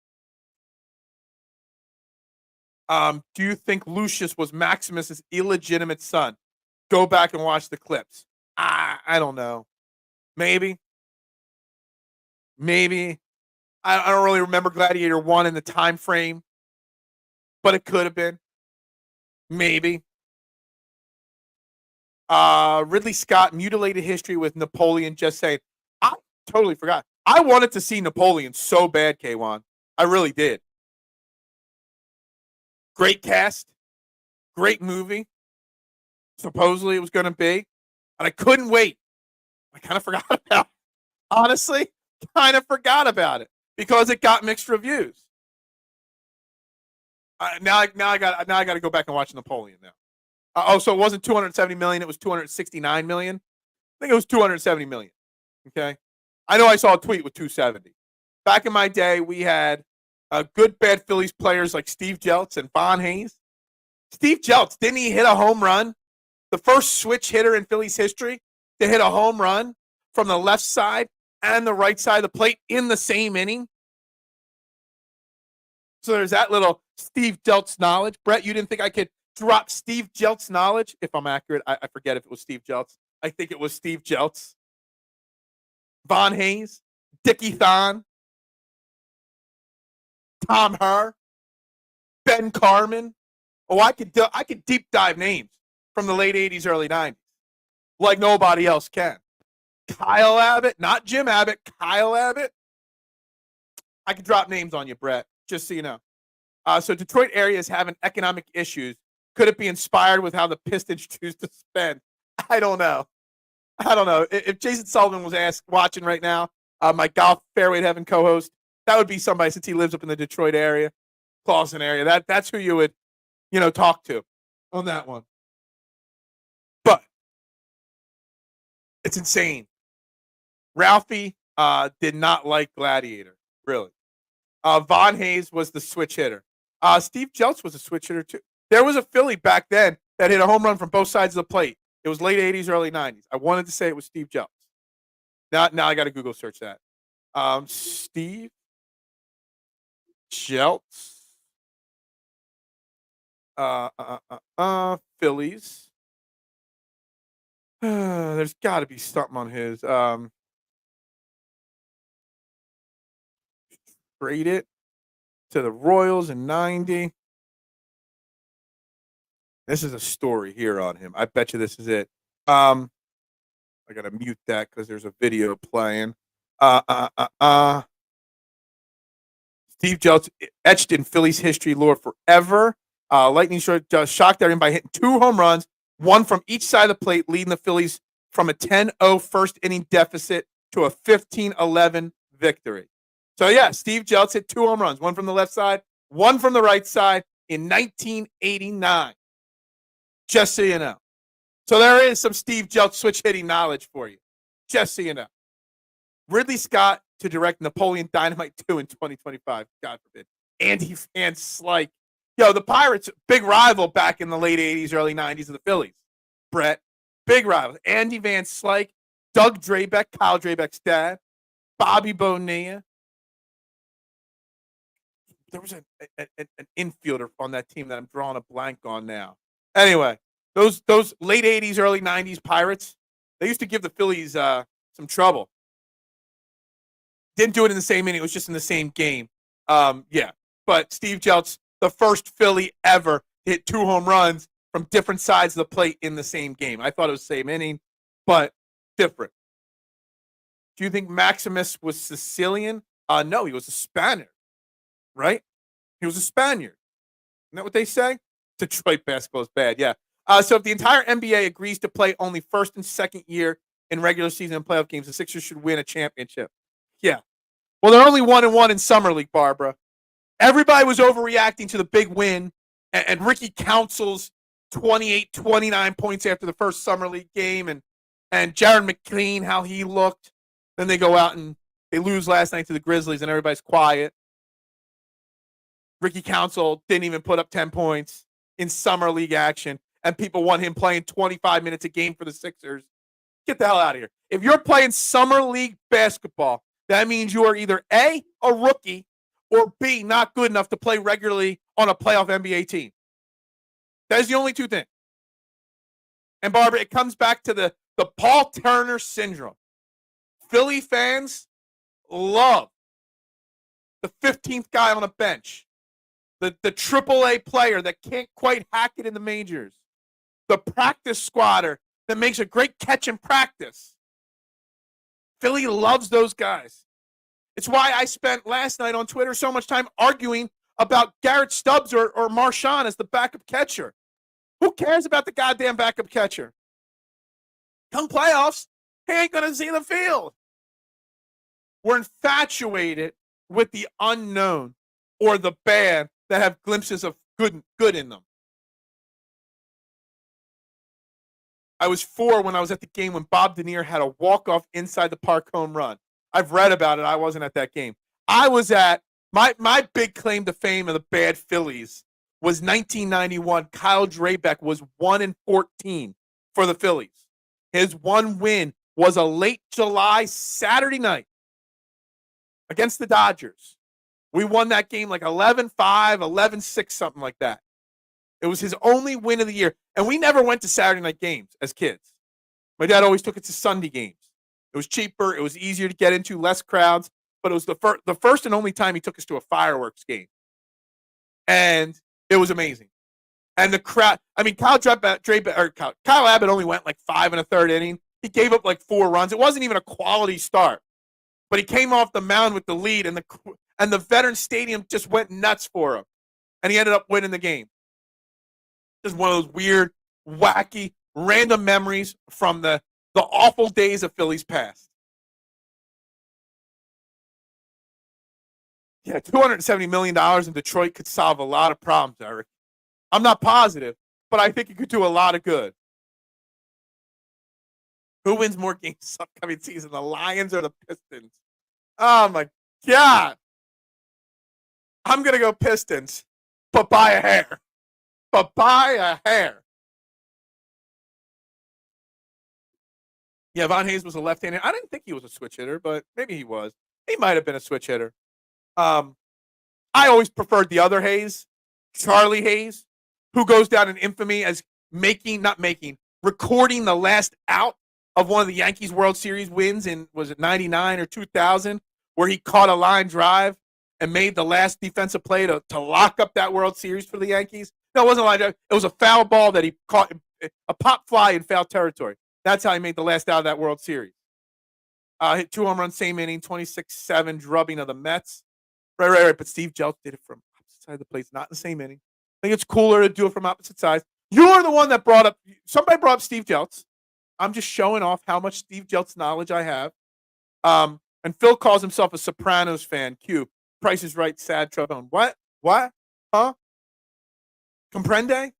Speaker 1: Do you think Lucius was Maximus's illegitimate son? Go back and watch the clips. I don't know. Maybe. I don't really remember Gladiator 1 in the time frame, but it could have been. Maybe. Ridley Scott, mutilated history with Napoleon. Just saying. I totally forgot. I wanted to see Napoleon so bad, K1. I really did. Great cast. Great movie. Supposedly it was going to be. And I couldn't wait. I kind of forgot about it. Honestly, kind of forgot about it because it got mixed reviews. Now I got to go back and watch Napoleon now. So it wasn't 270 million; it was 269 million. I think it was 270 million. Okay, I know I saw a tweet with 270. Back in my day, we had good bad Phillies players like Steve Jeltz and Von Hayes. Steve Jeltz, didn't he hit a home run? The first switch hitter in Phillies history to hit a home run from the left side and the right side of the plate in the same inning. So there's that little Steve Jeltz knowledge. Brett, you didn't think I could drop Steve Jeltz knowledge? If I'm accurate, I forget if it was Steve Jeltz. I think it was Steve Jeltz. Von Hayes, Dickie Thon, Tom Herr, Ben Carmen. Oh, I could deep dive names from the late 80s, early 90s like nobody else can. Kyle Abbott, not Jim Abbott, Kyle Abbott. I could drop names on you, Brett, just so you know. So Detroit area is having economic issues. Could it be inspired with how the Pistons choose to spend? I don't know. If Jason Sullivan was watching right now, my golf fairway to heaven co-host, that would be somebody since he lives up in the Detroit area, Clawson area. That's who you would, talk to on that one. But it's insane. Ralphie did not like Gladiator, really. Von Hayes was the switch hitter. Steve Jeltz was a switch hitter, too. There was a Philly back then that hit a home run from both sides of the plate. It was late 80s, early 90s. I wanted to say it was Steve Jeltz. Now I got to Google search that. Steve Jeltz. Phillies. There's got to be something on his. Trade it to the Royals in 90. This is a story here on him. I bet you this is it. I gotta mute that because there's a video playing. Steve Jeltz etched in Phillies history lore forever. Lightning shocked everyone by hitting 2 home runs, one from each side of the plate, leading the Phillies from a 10-0 first inning deficit to a 15-11 victory. So, yeah, Steve Jeltz hit 2 home runs, one from the left side, one from the right side in 1989. Just so you know. So there is some Steve Jeltz switch hitting knowledge for you. Just so you know. Ridley Scott to direct Napoleon Dynamite 2 in 2025. God forbid. Andy Van Slyke. Yo, the Pirates, big rival back in the late 80s, early 90s of the Phillies. Brett, big rival. Andy Van Slyke, Doug Drabeck, Kyle Drabeck's dad, Bobby Bonilla. There was an infielder on that team that I'm drawing a blank on now. Anyway, those late 80s, early 90s Pirates, they used to give the Phillies some trouble. Didn't do it in the same inning. It was just in the same game. Yeah. But Steve Jeltz, the first Philly ever, hit 2 home runs from different sides of the plate in the same game. I thought it was the same inning, but different. Do you think Maximus was Sicilian? No, he was a Spaniard, right? He was a Spaniard. Isn't that what they say? Detroit basketball is bad, yeah. So if the entire NBA agrees to play only first and second year in regular season and playoff games, the Sixers should win a championship. Yeah. Well, they're only 1-1 in Summer League, Barbara. Everybody was overreacting to the big win, and Ricky Council's 28, 29 points after the first Summer League game, and Jared McLean, how he looked. Then they go out and they lose last night to the Grizzlies, and everybody's quiet. Ricky Council didn't even put up 10 points in Summer League action, and people want him playing 25 minutes a game for the Sixers. Get the hell out of here. If you're playing Summer League basketball, that means you are either A, a rookie, or B, not good enough to play regularly on a playoff NBA team. That is the only two things. And, Barbara, it comes back to the Paul Turner syndrome. Philly fans love the 15th guy on a bench, the AAA player that can't quite hack it in the majors, the practice squatter that makes a great catch in practice. Philly loves those guys. It's why I spent last night on Twitter so much time arguing about Garrett Stubbs or Marshawn as the backup catcher. Who cares about the goddamn backup catcher? Come playoffs, he ain't going to see the field. We're infatuated with the unknown or the bad that have glimpses of good in them. I was 4 when I was at the game when Bob Denier had a walk-off inside the park home run. I've read about it. I wasn't at that game. I was at my big claim to fame of the bad Phillies was 1991. Kyle Drabeck was 1-14 for the Phillies. His one win was a late July Saturday night against the Dodgers. We won that game like 11-5, 11-6, something like that. It was his only win of the year. And we never went to Saturday night games as kids. My dad always took us to Sunday games. It was cheaper. It was easier to get into, less crowds. But it was the first and only time he took us to a fireworks game. And it was amazing. And the crowd, I mean, Kyle Abbott only went like 5 1/3 inning. He gave up like 4 runs. It wasn't even a quality start. But he came off the mound with the lead, and the Veterans Stadium just went nuts for him. And he ended up winning the game. Just one of those weird, wacky, random memories from the awful days of Phillies past. Yeah, $270 million in Detroit could solve a lot of problems, Eric. I'm not positive, but I think it could do a lot of good. Who wins more games this upcoming season, the Lions or the Pistons? Oh, my God. I'm going to go Pistons, but by a hair. But by a hair. Yeah, Von Hayes was a left-hander. I didn't think he was a switch hitter, but maybe he was. He might have been a switch hitter. I always preferred the other Hayes, Charlie Hayes, who goes down in infamy as recording the last out of one of the Yankees World Series wins in, was it 99 or 2000, where he caught a line drive and made the last defensive play to lock up that World Series for the Yankees. No, it wasn't a line drive. It was a foul ball that he caught, a pop fly in foul territory. That's how he made the last out of that World Series. Hit 2 home runs, same inning, 26-7 drubbing of the Mets. Right. But Steve Jeltz did it from opposite side of the plate, not in the same inning. I think it's cooler to do it from opposite sides. You're the one that somebody brought up Steve Jeltz. I'm just showing off how much Steve Jeltz knowledge I have. And Phil calls himself a Sopranos fan. Q. Price is Right, sad, trombone. What? Huh? Comprende?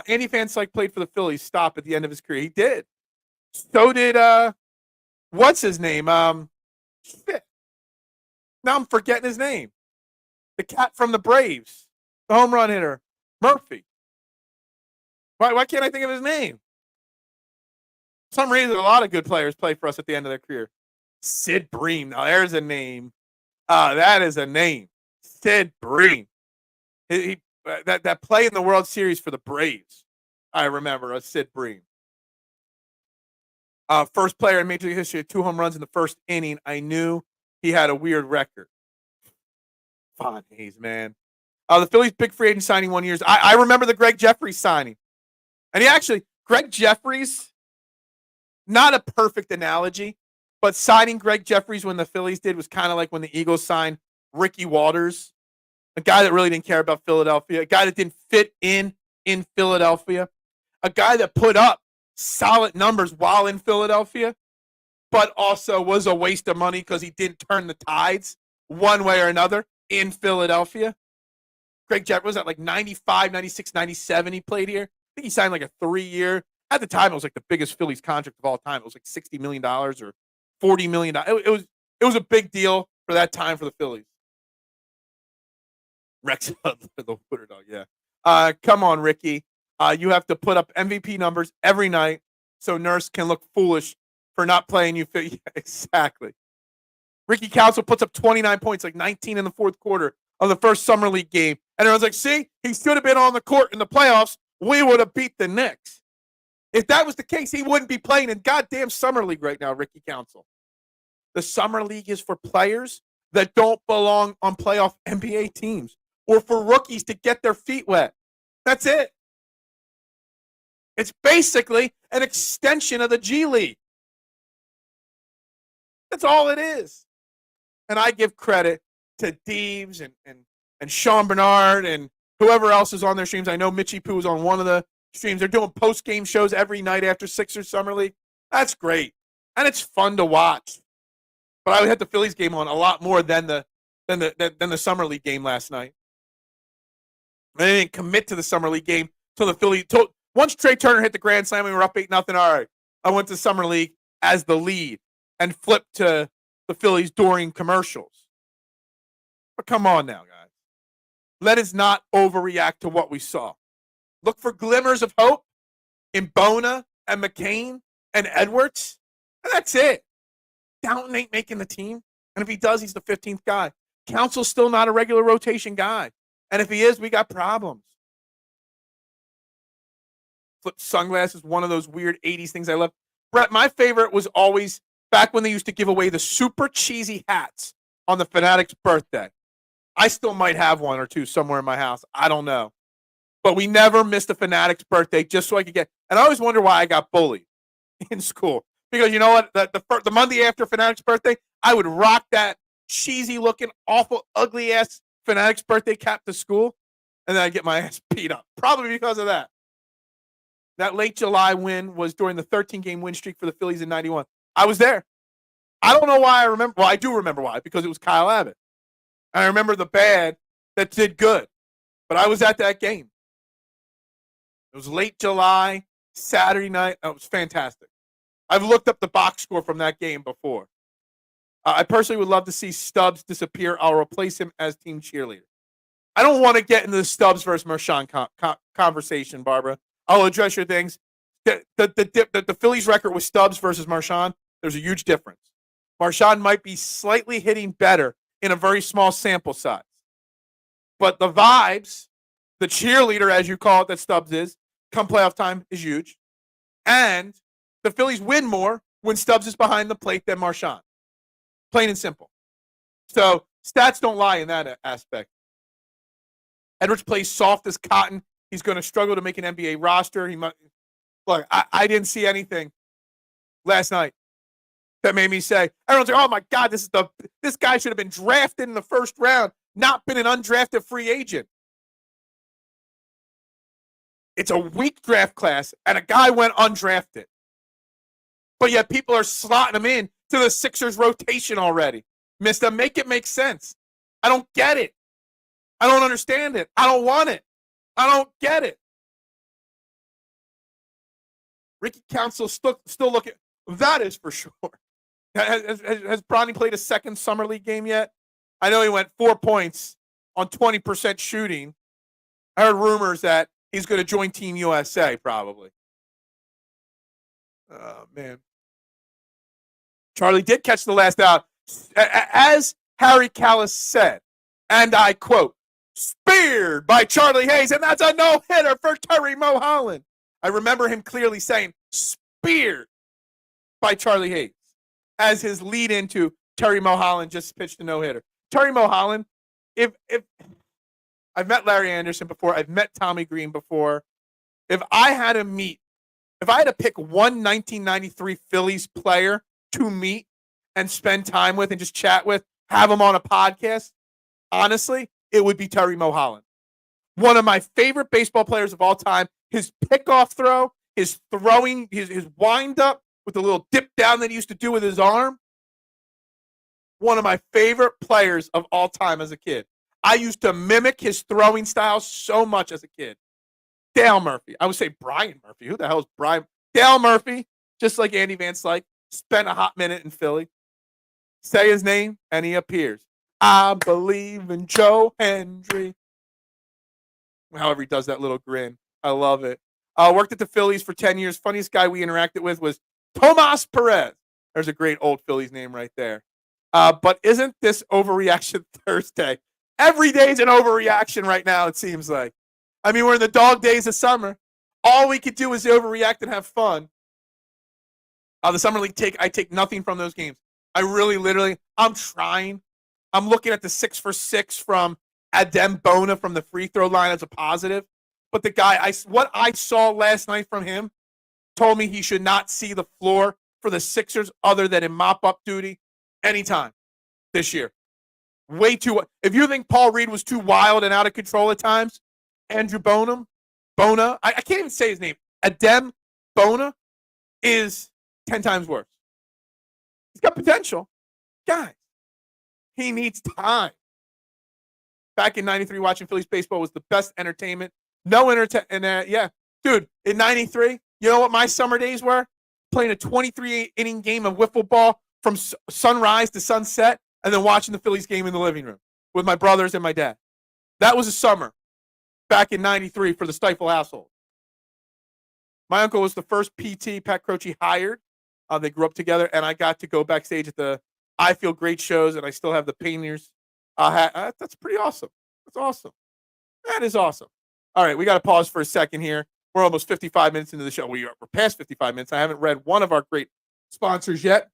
Speaker 1: Andy Van Slyke played for the Phillies. Stop at the end of his career. He did. So did, what's his name? Shit. Now I'm forgetting his name. The cat from the Braves. The home run hitter. Murphy. Why can't I think of his name? For some reason, a lot of good players play for us at the end of their career. Sid Bream. Now, there's a name. That is a name. Sid Bream. That play in the World Series for the Braves. I remember a Sid Bream. First player in Major League history with 2 home runs in the first inning. I knew he had a weird record. Von Hayes, man. The Phillies' big free agent signing 1 year. I remember the Greg Jeffries signing. And Greg Jeffries, not a perfect analogy, but signing Greg Jeffries when the Phillies did was kind of like when the Eagles signed Ricky Walters, a guy that really didn't care about Philadelphia, a guy that didn't fit in Philadelphia, a guy that put up solid numbers while in Philadelphia, but also was a waste of money because he didn't turn the tides one way or another in Philadelphia. Greg Jeffries was at like 95, 96, 97 he played here. I think he signed like a 3-year. At the time, it was like the biggest Phillies contract of all time. It was like $60 million or $40 million. It was a big deal for that time for the Phillies. Rex Hudler, the Wooder Dog, yeah. Come on, Ricky. You have to put up MVP numbers every night so Nurse can look foolish for not playing you. Yeah, exactly. Ricky Council puts up 29 points, like 19 in the fourth quarter of the first Summer League game. And everyone's like, see, he should have been on the court in the playoffs. We would have beat the Knicks. If that was the case, he wouldn't be playing in goddamn Summer League right now, Ricky Council. The Summer League is for players that don't belong on playoff NBA teams or for rookies to get their feet wet. That's it. It's basically an extension of the G League. That's all it is. And I give credit to Deeves and Sean Bernard and whoever else is on their streams. I know Mitchie Poo is on one of the streams. They're doing post-game shows every night after Sixers Summer League. That's great. And it's fun to watch. But I had the Phillies game on a lot more than the Summer League game last night. I didn't commit to the Summer League game till the Phillies. Once Trey Turner hit the grand slam, we were up 8-0. All right, I went to Summer League as the lead and flipped to the Phillies during commercials. But come on now, guys. Let us not overreact to what we saw. Look for glimmers of hope in Bona and McCain and Edwards, and that's it. Downton ain't making the team, and if he does, he's the 15th guy. Council's still not a regular rotation guy, and if he is, we got problems. Flip sunglasses, one of those weird 80s things I love. Brett, my favorite was always back when they used to give away the super cheesy hats on the Fanatic's birthday. I still might have one or two somewhere in my house. I don't know. But we never missed a Fanatic's birthday just so I could get. And I always wonder why I got bullied in school. Because you know what? The Monday after Fanatic's birthday, I would rock that cheesy looking, awful, ugly ass Fanatic's birthday cap to school. And then I'd get my ass beat up. Probably because of that. That late July win was during the 13-game win streak for the Phillies in 91. I was there. I don't know why I remember. Well, I do remember why, because it was Kyle Abbott. And I remember the bad that did good. But I was at that game. It was late July, Saturday night. It was fantastic. I've looked up the box score from that game before. I personally would love to see Stubbs disappear. I'll replace him as team cheerleader. I don't want to get into the Stubbs versus Marchand conversation, Barbara. I'll address your things. The Phillies record with Stubbs versus Marchand, there's a huge difference. Marchand might be slightly hitting better in a very small sample size. But the vibes, the cheerleader, as you call it, that Stubbs is, come playoff time is huge. And the Phillies win more when Stubbs is behind the plate than Marchand. Plain and simple. So stats don't lie in that aspect. Edwards plays soft as cotton. He's going to struggle to make an NBA roster. Look, I didn't see anything last night that made me say, everyone's like, oh my God, this guy should have been drafted in the first round, not been an undrafted free agent. It's a weak draft class, and a guy went undrafted. But yet people are slotting him in to the Sixers rotation already. Mister, make it make sense. I don't get it. I don't understand it. I don't want it. I don't get it. Ricky Council still looking. That is for sure. Has Bronny played a second Summer League game yet? I know he went 4 points on 20% shooting. I heard rumors that he's going to join Team USA probably. Oh, man. Charlie did catch the last out. As Harry Callis said, and I quote, speared by Charlie Hayes, and that's a no-hitter for Terry Mulholland. I remember him clearly saying, speared by Charlie Hayes, as his lead into Terry Mulholland just pitched a no-hitter. Terry Mulholland, if I've met Larry Anderson before, I've met Tommy Green before. If I had to pick one 1993 Phillies player to meet and spend time with and just chat with, have him on a podcast, honestly, it would be Terry Mulholland. One of my favorite baseball players of all time. His pickoff throw, his throwing, his wind up with the little dip down that he used to do with his arm. One of my favorite players of all time as a kid. I used to mimic his throwing style so much as a kid. Dale Murphy. I would say Brian Murphy. Who the hell is Brian? Dale Murphy, just like Andy Van Slyke, spent a hot minute in Philly. Say his name, and he appears. I believe in Joe Hendry. However he does that little grin. I love it. Worked at the Phillies for 10 years. Funniest guy we interacted with was Tomas Perez. There's a great old Phillies name right there. But isn't this Overreaction Thursday? Every day's an overreaction right now, it seems like. I mean, we're in the dog days of summer. All we could do is overreact and have fun. The Summer League I take nothing from those games. I really, literally, I'm trying. I'm looking at the 6 for 6 from Adem Bona from the free throw line as a positive. But the guy, what I saw last night from him told me he should not see the floor for the Sixers other than in mop-up duty anytime this year. Way too. If you think Paul Reed was too wild and out of control at times, Andrew Bona, I can't even say his name. Adem Bona is 10 times worse. He's got potential. Guys, he needs time. Back in 93, watching Phillies baseball was the best entertainment. No entertainment. Yeah. Dude, in 93, you know what my summer days were? Playing a 23-inning game of wiffle ball from sunrise to sunset and then watching the Phillies game in the living room with my brothers and my dad. That was a summer back in 93 for the Stiefel household. My uncle was the first PT Pat Croce hired. They grew up together, and I got to go backstage at the I Feel Great shows, and I still have the Painters hat. That's pretty awesome. That's awesome. That is awesome. All right, we got to pause for a second here. We're almost 55 minutes into the show. We're past 55 minutes. I haven't read one of our great sponsors yet.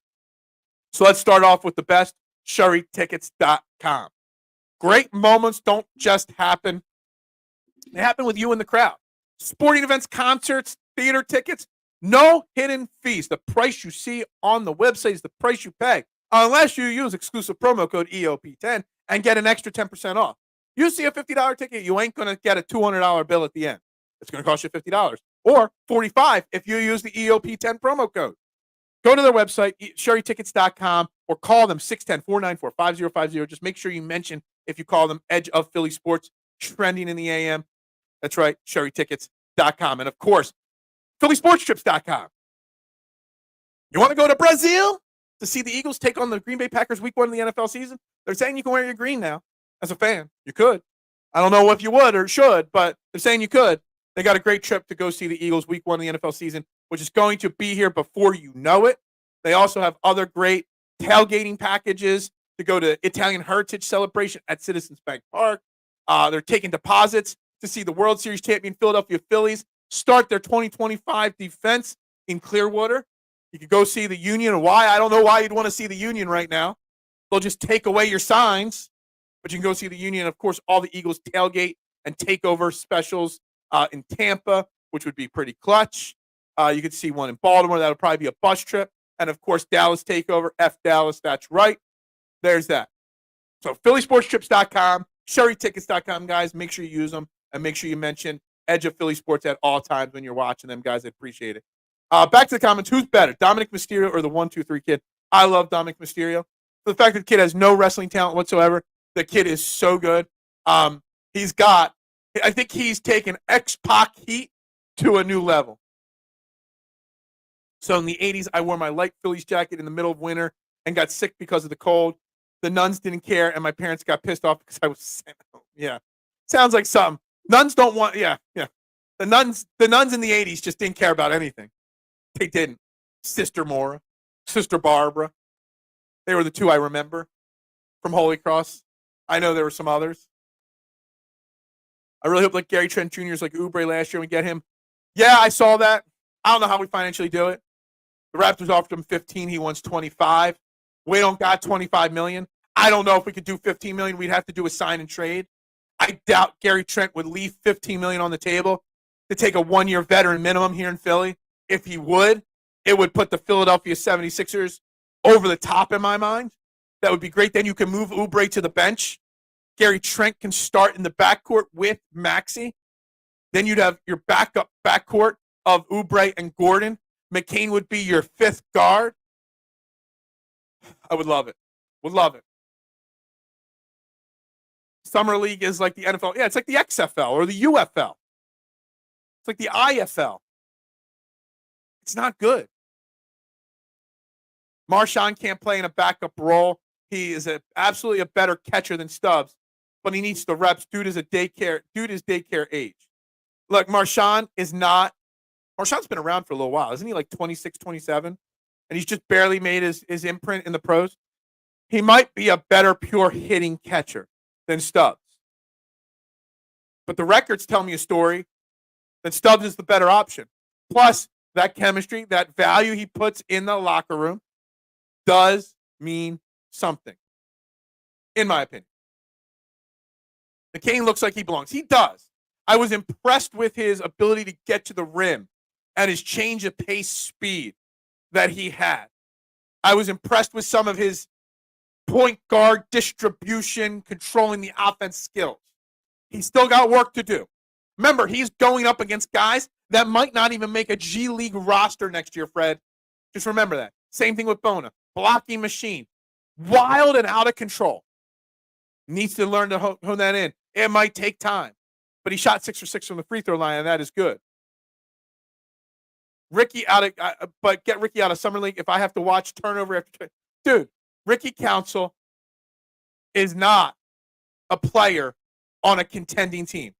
Speaker 1: So let's start off with the best, SherryTickets.com. Great moments don't just happen. They happen with you in the crowd. Sporting events, concerts, theater tickets, no hidden fees. The price you see on the website is the price you pay, unless you use exclusive promo code EOP10 and get an extra 10% off. You see a $50 ticket, you ain't going to get a $200 bill at the end. It's going to cost you $50 or $45 if you use the EOP10 promo code. Go to their website, SherryTickets.com, or call them 610-494-5050. Just make sure you mention, if you call them, Edge of Philly Sports, trending in the AM. That's right, SherryTickets.com. And, of course, PhillySportsTrips.com. You want to go to Brazil to see the Eagles take on the Green Bay Packers week 1 of the NFL season? They're saying you can wear your green now as a fan. You could. I don't know if you would or should, but they're saying you could. They got a great trip to go see the Eagles week 1 of the NFL season, which is going to be here before you know it. They also have other great tailgating packages to go to Italian Heritage Celebration at Citizens Bank Park. They're taking deposits to see the World Series champion Philadelphia Phillies start their 2025 defense in Clearwater. You could go see the Union. Why? I don't know why you'd want to see the Union right now. They'll just take away your signs, but you can go see the Union. Of course, all the Eagles tailgate and takeover specials in Tampa, which would be pretty clutch. You could see one in Baltimore. That'll probably be a bus trip. And, of course, Dallas takeover. F Dallas. That's right. There's that. So, PhillySportsTrips.com, SherryTickets.com, guys. Make sure you use them and make sure you mention Edge of Philly Sports at all times when you're watching them, guys. I appreciate it. Back to the comments. Who's better, Dominic Mysterio or the 1-2-3 kid? I love Dominic Mysterio. The fact that the kid has no wrestling talent whatsoever. The kid is so good. I think he's taken X-Pac heat to a new level. So in the 80s, I wore my light Phillies jacket in the middle of winter and got sick because of the cold. The nuns didn't care, and my parents got pissed off because I was sent home. Yeah. Sounds like something. Nuns don't want, yeah. The nuns in the 80s just didn't care about anything. They didn't. Sister Mora, Sister Barbara. They were the two I remember from Holy Cross. I know there were some others. I really hope like Gary Trent Jr. is like Oubre last year and we get him. Yeah, I saw that. I don't know how we financially do it. The Raptors offered him 15. He wants 25. We don't got 25 million. I don't know if we could do 15 million. We'd have to do a sign and trade. I doubt Gary Trent would leave 15 million on the table to take a 1-year veteran minimum here in Philly. If he would, it would put the Philadelphia 76ers over the top in my mind. That would be great. Then you can move Oubre to the bench. Gary Trent can start in the backcourt with Maxey. Then you'd have your backup backcourt of Oubre and Gordon. McCain would be your 5th guard. I would love it. Would love it. Summer League is like the NFL. Yeah, it's like the XFL or the UFL. It's like the IFL. It's not good. Marshawn can't play in a backup role. He is absolutely a better catcher than Stubbs, but he needs the reps. Dude is daycare age. Look, Marshawn's been around for a little while. Isn't he like 26, 27? And he's just barely made his imprint in the pros. He might be a better pure hitting catcher than Stubbs. But the records tell me a story that Stubbs is the better option. Plus, that chemistry, that value he puts in the locker room does mean something, in my opinion. McCain looks like he belongs. He does. I was impressed with his ability to get to the rim and his change of pace speed that he had. I was impressed with some of his point guard distribution, controlling the offense skills. He's still got work to do. Remember, he's going up against guys that might not even make a G League roster next year, Fred. Just remember that. Same thing with Bona. Blocking machine. Wild and out of control. Needs to learn to hone that in. It might take time. But he shot 6 for 6 from the free throw line, and that is good. But get Ricky out of Summer League if I have to watch turnover after. Dude, Ricky Council is not a player on a contending team.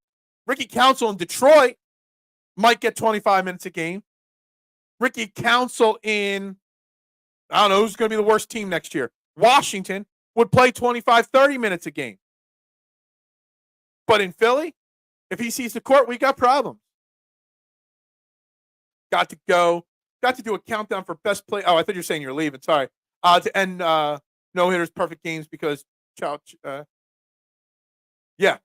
Speaker 1: Ricky Council in Detroit might get 25 minutes a game. Ricky Council in, I don't know who's going to be the worst team next year. Washington would play 25, 30 minutes a game. But in Philly, if he sees the court, we got problems. Got to go. Got to do a countdown for best play. Oh, I thought you were saying you're leaving. Sorry. To end no-hitters, perfect games because, yeah.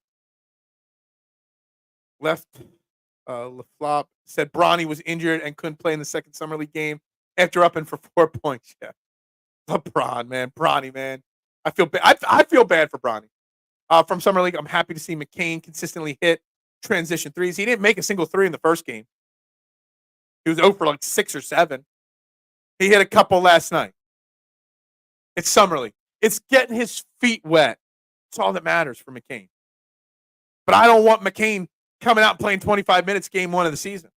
Speaker 1: Left LaFlop said Bronny was injured and couldn't play in the second Summer League game after upping for 4 points. Yeah. LeBron, man. Bronny, man. I feel bad. I feel bad for Bronny. From Summer League, I'm happy to see McCain consistently hit transition threes. He didn't make a single three in the first game. He was 0 for like 6 or 7. He hit a couple last night. It's Summer League. It's getting his feet wet. That's all that matters for McCain. But I don't want McCain coming out and playing 25 minutes game 1 of the season.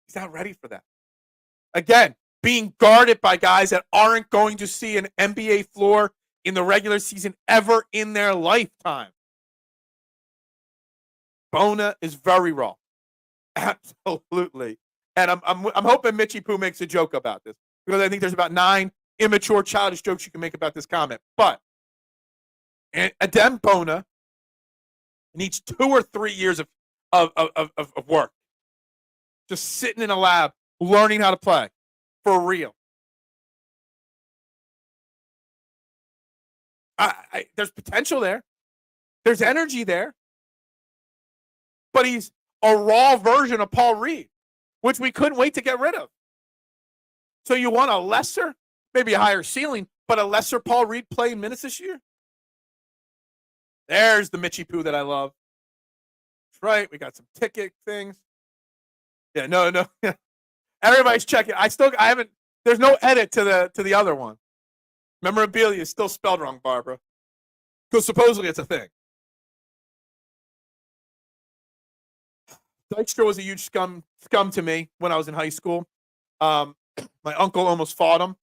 Speaker 1: He's not ready for that. Again, being guarded by guys that aren't going to see an NBA floor in the regular season ever in their lifetime. Bona is very raw. Absolutely. And I'm hoping Mitchie Poo makes a joke about this because I think there's about 9 immature, childish jokes you can make about this comment. But Adem Bona needs 2 or 3 years of work. Just sitting in a lab, learning how to play for real. There's potential there. There's energy there. But he's a raw version of Paul Reed, which we couldn't wait to get rid of. So you want a lesser, maybe a higher ceiling, but a lesser Paul Reed playing minutes this year? There's the Mitchie Poo that I love. That's right. We got some ticket things. Yeah, no. Everybody's checking. I haven't, there's no edit to the other one. Memorabilia is still spelled wrong, Barbara. Because supposedly it's a thing. Dykstra was a huge scum to me when I was in high school. My uncle almost fought him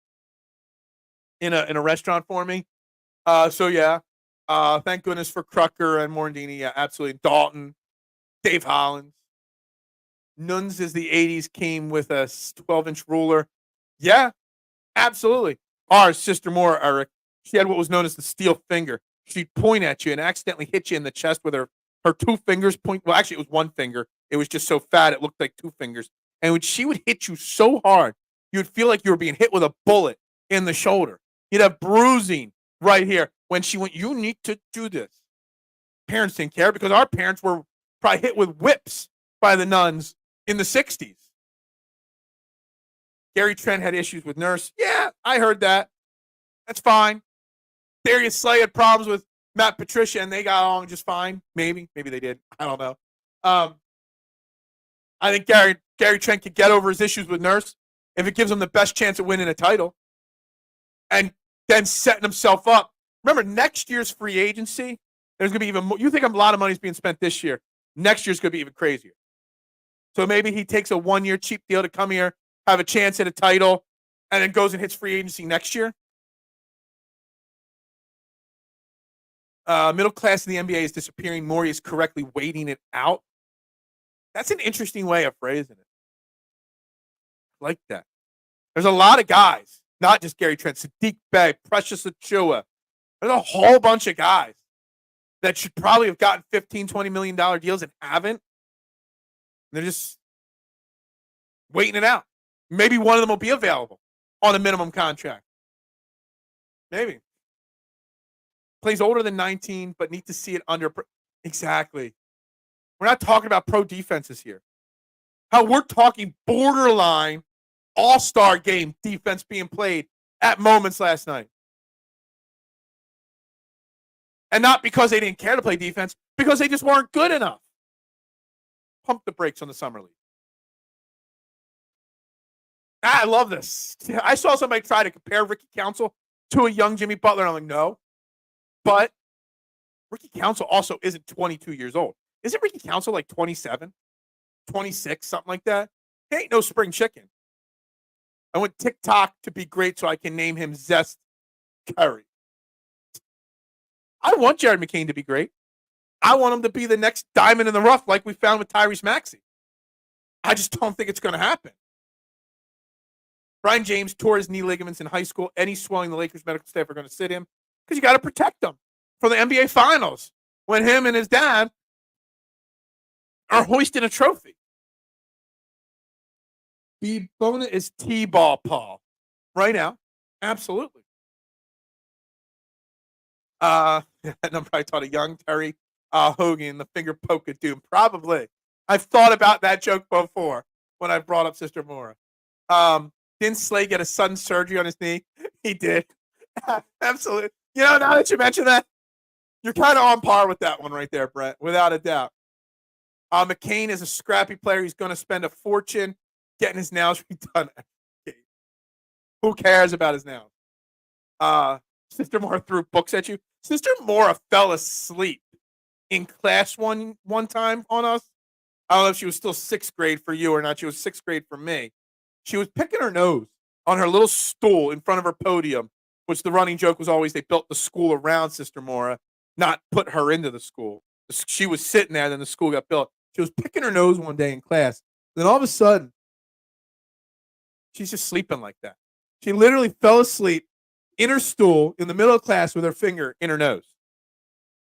Speaker 1: in a restaurant for me. So yeah. Thank goodness for Crucker and Morandini. Yeah, absolutely. Dalton, Dave Hollins. Nuns as the 80s came with a 12-inch ruler. Yeah, absolutely. Our Sister Moore, Eric, she had what was known as the steel finger. She'd point at you and accidentally hit you in the chest with her 2 fingers point. Well, actually, it was 1 finger. It was just so fat it looked like 2 fingers. And when she would hit you so hard, you'd feel like you were being hit with a bullet in the shoulder. You'd have bruising right here. When she went, you need to do this. Parents didn't care because our parents were probably hit with whips by the nuns in the 60s. Gary Trent had issues with Nurse. Yeah, I heard that. That's fine. Darius Slay had problems with Matt Patricia, and they got along just fine. Maybe they did. I don't know. I think Gary Trent could get over his issues with Nurse if it gives him the best chance of winning a title. And then setting himself up. Remember, next year's free agency, there's going to be even more. You think a lot of money is being spent this year. Next year's going to be even crazier. So maybe he takes a 1-year cheap deal to come here, have a chance at a title, and then goes and hits free agency next year. Middle class in the NBA is disappearing. Morey is correctly waiting it out. That's an interesting way of phrasing it. I like that. There's a lot of guys, not just Gary Trent, Sadiq Bey, Precious Achua. There's a whole bunch of guys that should probably have gotten $15, $20 million deals and haven't. They're just waiting it out. Maybe one of them will be available on a minimum contract. Maybe. Plays older than 19, but need to see it under. Exactly. We're not talking about pro defenses here. How we're talking borderline all-star game defense being played at moments last night. And not because they didn't care to play defense, because they just weren't good enough. Pump the brakes on the summer league. I love this. I saw somebody try to compare Ricky Council to a young Jimmy Butler, and I'm like, no. But Ricky Council also isn't 22 years old. Isn't Ricky Council like 27, 26, something like that? He ain't no spring chicken. I want TikTok to be great so I can name him Zest Curry. I want Jared McCain to be great. I want him to be the next diamond in the rough like we found with Tyrese Maxey. I just don't think it's going to happen. Brian James tore his knee ligaments in high school. Any swelling, the Lakers medical staff are going to sit him because you got to protect him for the NBA Finals when him and his dad are hoisting a trophy. B. Bona is T-ball, Paul. Right now. Absolutely. I'm probably taught a young Terry Hogan the finger poke of doom. Probably. I've thought about that joke before when I brought up Sister Mora. Didn't Slay get a sudden surgery on his knee? He did. Absolutely. You know, now that you mention that, you're kind of on par with that one right there, Brett, without a doubt. McCain is a scrappy player. He's going to spend a fortune getting his nails redone. Who cares about his nails? Sister Mora threw books at you. Sister Mora fell asleep in class one time on us. I don't know if she was still sixth grade for you or not. She was sixth grade for me. She was picking her nose on her little stool in front of her podium, which the running joke was always they built the school around Sister Mora, not put her into the school. She was sitting there, then the school got built. She was picking her nose one day in class. Then all of a sudden, she's just sleeping like that. She literally fell asleep in her stool in the middle of class with her finger in her nose.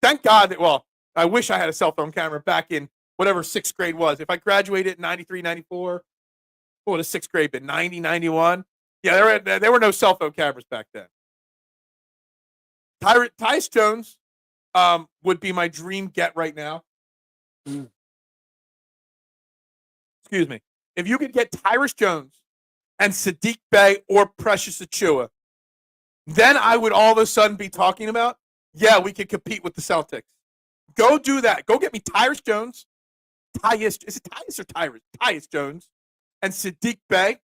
Speaker 1: Thank God that, well, I wish I had a cell phone camera back in whatever sixth grade was. If I graduated in 93, 94, what would a sixth grade been? 90, 91? Yeah, there were no cell phone cameras back then. Tyus Jones would be my dream get right now. Excuse me. If you could get Tyrus Jones and Sadiq Bey or Precious Achiuwa, then I would all of a sudden be talking about, yeah, we could compete with the Celtics. Go do that. Go get me Tyrus Jones. Is it Tyus or Tyrus? Tyus Jones and Sadiq Bey.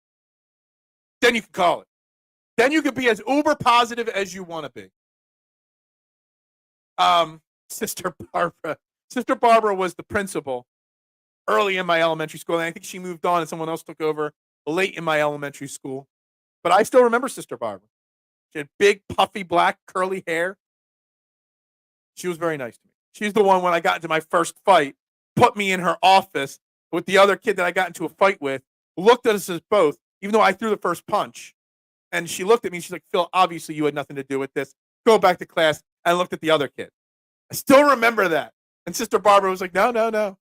Speaker 1: Then you can call it. Then you can be as uber positive as you want to be. Sister Barbara was the principal early in my elementary school, and I think she moved on and someone else took over late in my elementary school. But I still remember Sister Barbara. She had big, puffy, black, curly hair. She was very nice to me. She's the one when I got into my first fight, put me in her office with the other kid that I got into a fight with, looked at us as both, even though I threw the first punch. And she looked at me and she's like, Phil, obviously you had nothing to do with this. Go back to class. And looked at the other kid. I still remember that. And Sister Barbara was like, no.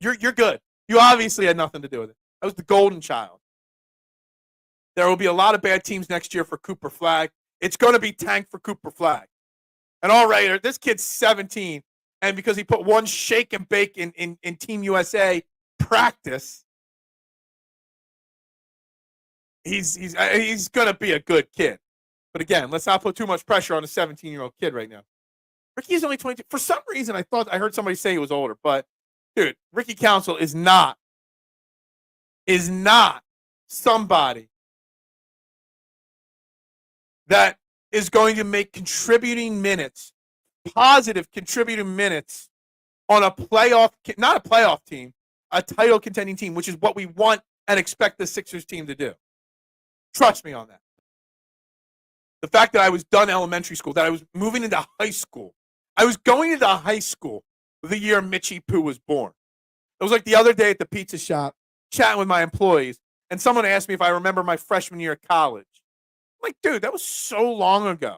Speaker 1: You're good. You obviously had nothing to do with it. I was the golden child. There will be a lot of bad teams next year for Cooper Flagg. It's going to be tank for Cooper Flagg. And all right, this kid's 17. And because he put one shake and bake in Team USA practice, he's going to be a good kid. But again, let's not put too much pressure on a 17-year-old kid right now. Ricky is only 22. For some reason, I heard somebody say he was older. But, dude, Ricky Council is not somebody that is going to make contributing minutes, positive contributing minutes on a playoff, not a playoff team, a title contending team, which is what we want and expect the Sixers team to do. Trust me on that. The fact that I was done elementary school, that I was moving into high school. I was going into high school the year Mitchie Poo was born. It was like the other day at the pizza shop, chatting with my employees, and someone asked me if I remember my freshman year of college. I'm like, dude, that was so long ago.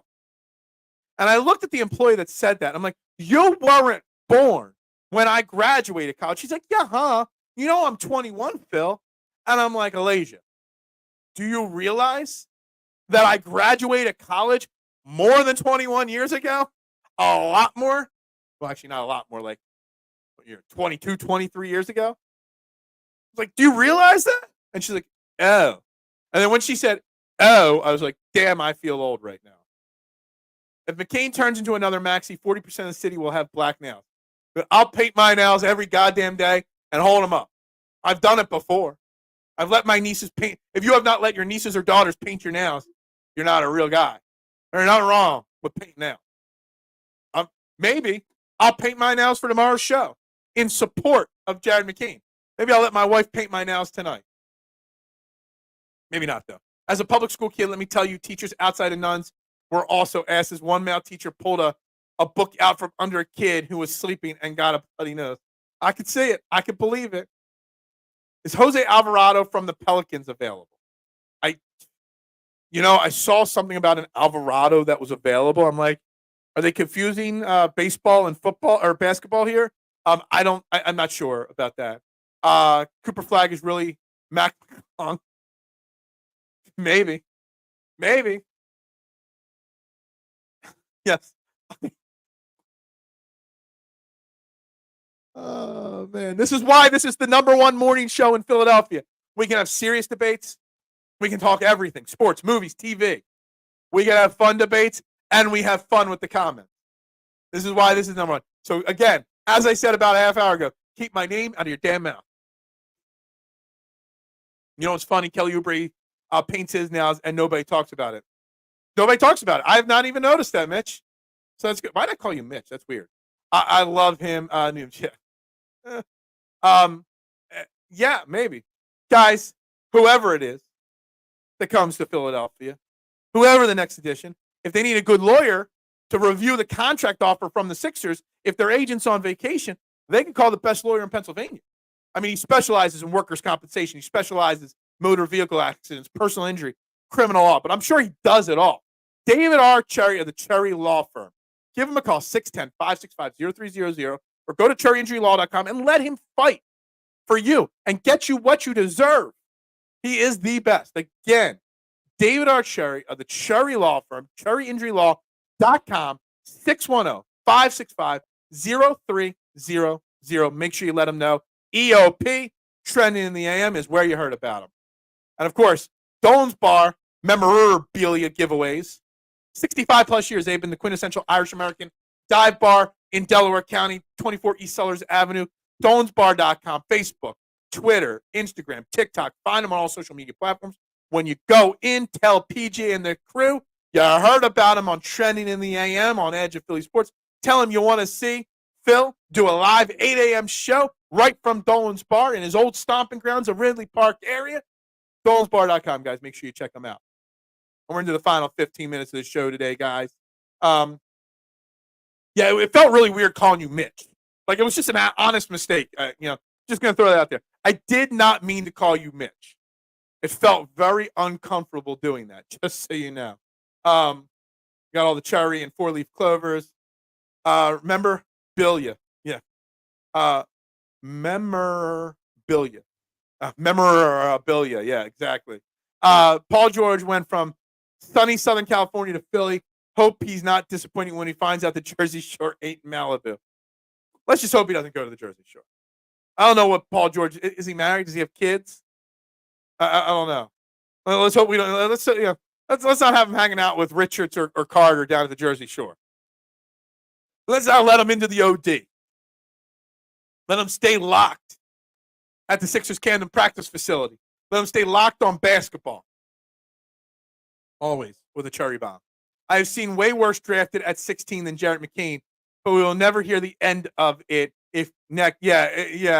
Speaker 1: And I looked at the employee that said that. I'm like, you weren't born when I graduated college. She's like, yeah, huh? You know I'm 21, Phil. And I'm like, Alasia, do you realize that I graduated college more than 21 years ago? A lot more? Well, actually, not a lot more, like year? 22, 23 years ago? I was like, do you realize that? And she's like, oh. And then when she said, oh, I was like, damn, I feel old right now. If McCain turns into another Maxey, 40% of the city will have black nails. But I'll paint my nails every goddamn day and hold them up. I've done it before. I've let my nieces paint. If you have not let your nieces or daughters paint your nails, you're not a real guy. There's nothing wrong with painting nails. Maybe I'll paint my nails for tomorrow's show in support of Jared McCain. Maybe I'll let my wife paint my nails tonight. Maybe not, though. As a public school kid, let me tell you, teachers outside of nuns were also asses. One male teacher pulled a book out from under a kid who was sleeping and got a bloody nose. I could see it. I could believe it. Is Jose Alvarado from the Pelicans available? I saw something about an Alvarado that was available. I'm like, are they confusing baseball and football or basketball here? I'm not sure about that. Cooper Flag is really Mac McClung. Maybe. Yes. Oh, man. This is why this is the number one morning show in Philadelphia. We can have serious debates. We can talk everything. Sports, movies, TV. We can have fun debates, and we have fun with the comments. This is why this is number one. So, again, as I said about a half hour ago, keep my name out of your damn mouth. You know what's funny? Kelly Oubre paints his nails, and nobody talks about it. I have not even noticed that, Mitch. So that's good. Why did I call you Mitch? That's weird. I love him. Yeah, maybe. Guys, whoever it is that comes to Philadelphia, whoever the next edition, if they need a good lawyer to review the contract offer from the Sixers, if their agent's on vacation, they can call the best lawyer in Pennsylvania. I mean, he specializes in workers' compensation. He specializes in motor vehicle accidents, personal injury, criminal law, but I'm sure he does it all. David R. Cherry of the Cherry Law Firm. Give him a call, 610-565-0300, or go to cherryinjurylaw.com and let him fight for you and get you what you deserve. He is the best. Again, David R. Cherry of the Cherry Law Firm, cherryinjurylaw.com, 610-565-0300. Make sure you let him know. EOP, trending in the AM, is where you heard about him. And, of course, Dolan's Bar memorabilia giveaways. 65-plus years, they've been the quintessential Irish-American dive bar in Delaware County, 24 East Sellers Avenue, DolansBar.com, Facebook, Twitter, Instagram, TikTok. Find them on all social media platforms. When you go in, tell PJ and the crew you heard about them on Trending in the AM on Edge of Philly Sports. Tell them you want to see Phil do a live 8 a.m. show right from Dolan's Bar in his old stomping grounds of Ridley Park area. DolansBar.com, guys. Make sure you check them out. We're into the final 15 minutes of the show today, guys. Yeah, it felt really weird calling you Mitch. Like, it was just an honest mistake. Just going to throw that out there. I did not mean to call you Mitch. It felt very uncomfortable doing that, just so you know. Got all the cherry and four-leaf clovers. Memorabilia. Yeah. Memorabilia. Memorabilia. Yeah, exactly. Paul George went from sunny Southern California to Philly. Hope he's not disappointed when he finds out the Jersey Shore ain't Malibu. Let's just hope he doesn't go to the Jersey Shore. I don't know what Paul George is. He married? Does he have kids? I don't know. Well, let's hope we don't. Let's not have him hanging out with Richards or Carter down at the Jersey Shore. Let's not let him into the OD. Let him stay locked at the Sixers Camden practice facility. Let him stay locked on basketball. Always with a cherry bomb. I have seen way worse drafted at 16 than Jared McCain, but we will never hear the end of it. Yeah,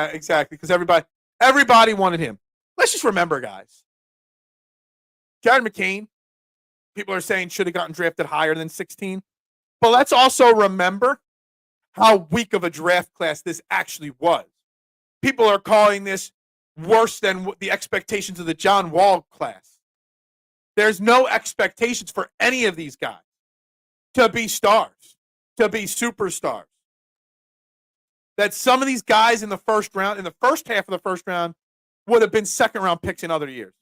Speaker 1: exactly. Because everybody wanted him. Let's just remember, guys. Jared McCain, people are saying should have gotten drafted higher than 16. But let's also remember how weak of a draft class this actually was. People are calling this worse than the expectations of the John Wall class. There's no expectations for any of these guys to be stars, to be superstars. That some of these guys in the first round, in the first half of the first round, would have been second-round picks in other years.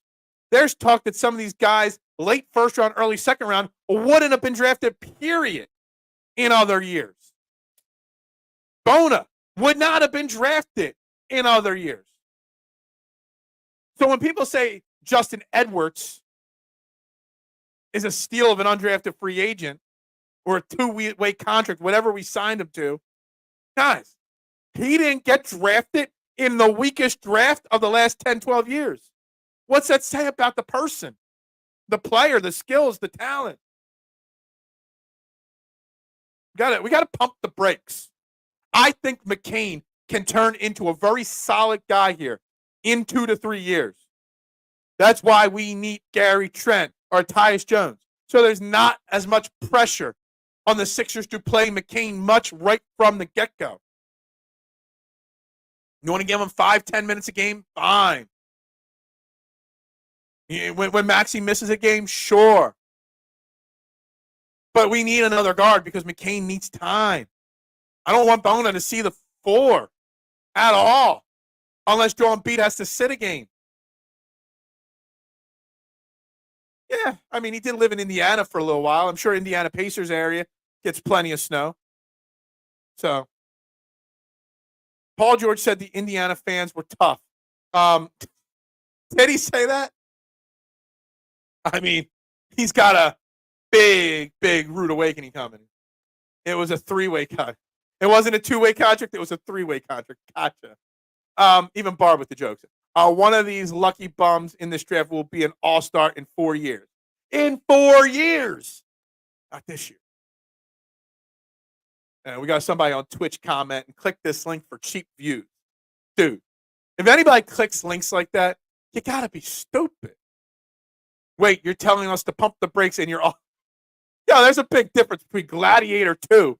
Speaker 1: There's talk that some of these guys, late first round, early second round, wouldn't have been drafted, period, in other years. Bona, would not have been drafted in other years. So when people say Justin Edwards is a steal of an undrafted free agent or a two-way contract, whatever we signed him to, guys, he didn't get drafted in the weakest draft of the last 10, 12 years. What's that say about the person, the player, the skills, the talent? We got to pump the brakes. I think McCain can turn into a very solid guy here in 2 to 3 years. That's why we need Gary Trent or Tyus Jones. So there's not as much pressure on the Sixers to play McCain much right from the get-go. You want to give him 5-10 minutes a game? Fine. When Maxey misses a game, sure. But we need another guard because McCain needs time. I don't want Bona to see the 4 at all unless Joel Embiid has to sit a game. Yeah, I mean, he did live in Indiana for a little while. I'm sure Indiana Pacers area gets plenty of snow. So, Paul George said the Indiana fans were tough. Did he say that? I mean, he's got a big rude awakening coming. It was a 3-way contract. It wasn't a 2-way contract. It was a 3-way contract. Gotcha. Even Barb with the jokes. One of these lucky bums in this draft will be an all-star in 4 years. In 4 years. Not this year. And we got somebody on Twitch comment and click this link for cheap views. Dude, if anybody clicks links like that, you got to be stupid. Wait, you're telling us to pump the brakes and you're all... Yeah, there's a big difference between Gladiator 2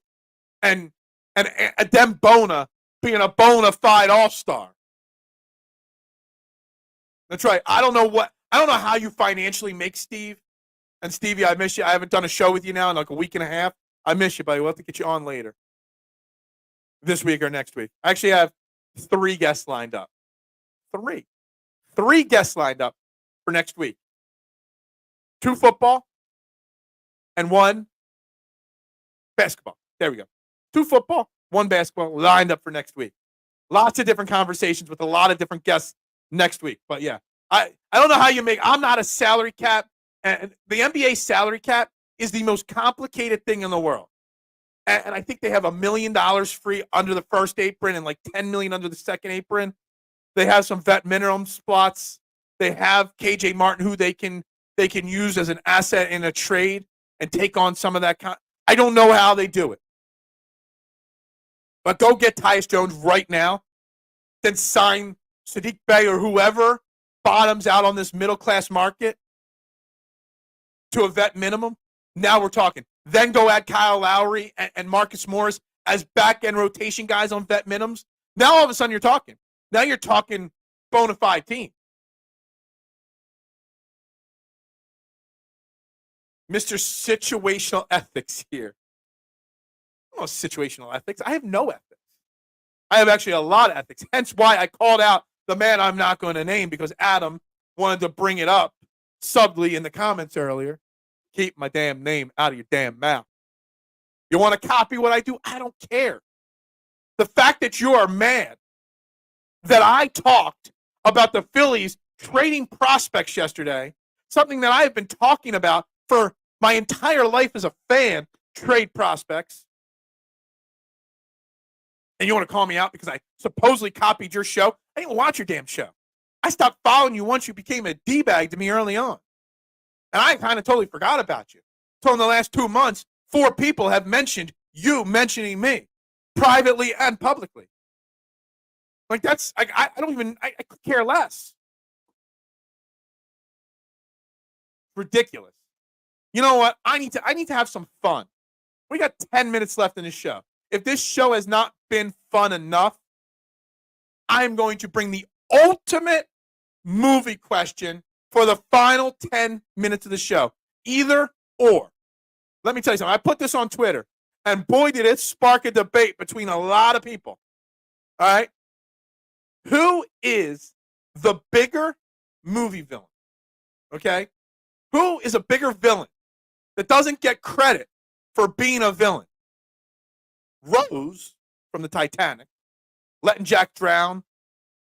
Speaker 1: and Adem Bona being a bona fide all-star. That's right. I don't know how you financially make Steve. And Stevie, I miss you. I haven't done a show with you now in like a week and a half. I miss you, buddy. We'll have to get you on later. This week or next week. I actually have 3 guests lined up. 3. 3 guests lined up for next week. 2 football and 1 basketball. There we go. 2 football, 1 basketball lined up for next week. Lots of different conversations with a lot of different guests next week. But yeah, I don't know how you make. I'm not a salary cap. And the NBA salary cap is the most complicated thing in the world. And I think they have $1 million free under the first apron and like $10 million under the second apron. They have some vet minimum spots. They have KJ Martin, who they can use as an asset in a trade and take on some of that. I don't know how they do it. But go get Tyus Jones right now. Then sign Sadiq Bey or whoever bottoms out on this middle-class market to a vet minimum. Now we're talking. Then go add Kyle Lowry and Marcus Morris as back-end rotation guys on vet minimums. Now all of a sudden you're talking. Now you're talking bona fide team. Mr. Situational Ethics here. Oh, situational ethics. I have no ethics. I have actually a lot of ethics. Hence why I called out the man I'm not going to name because Adam wanted to bring it up subtly in the comments earlier. Keep my damn name out of your damn mouth. You want to copy what I do? I don't care. The fact that you are mad that I talked about the Phillies trading prospects yesterday, something that I have been talking about for my entire life as a fan, trade prospects, and you want to call me out because I supposedly copied your show? I didn't watch your damn show. I stopped following you once you became a D-bag to me early on. And I kind of totally forgot about you. So in the last 2 months, 4 people have mentioned you mentioning me privately and publicly. Like that's, I don't even, I could care less. Ridiculous. You know what? I need to have some fun. We got 10 minutes left in this show. If this show has not been fun enough, I'm going to bring the ultimate movie question for the final 10 minutes of the show. Either or. Let me tell you something. I put this on Twitter, and boy, did it spark a debate between a lot of people. All right? Who is the bigger movie villain? Okay? Who is a bigger villain that doesn't get credit for being a villain? Rose from the Titanic letting Jack drown,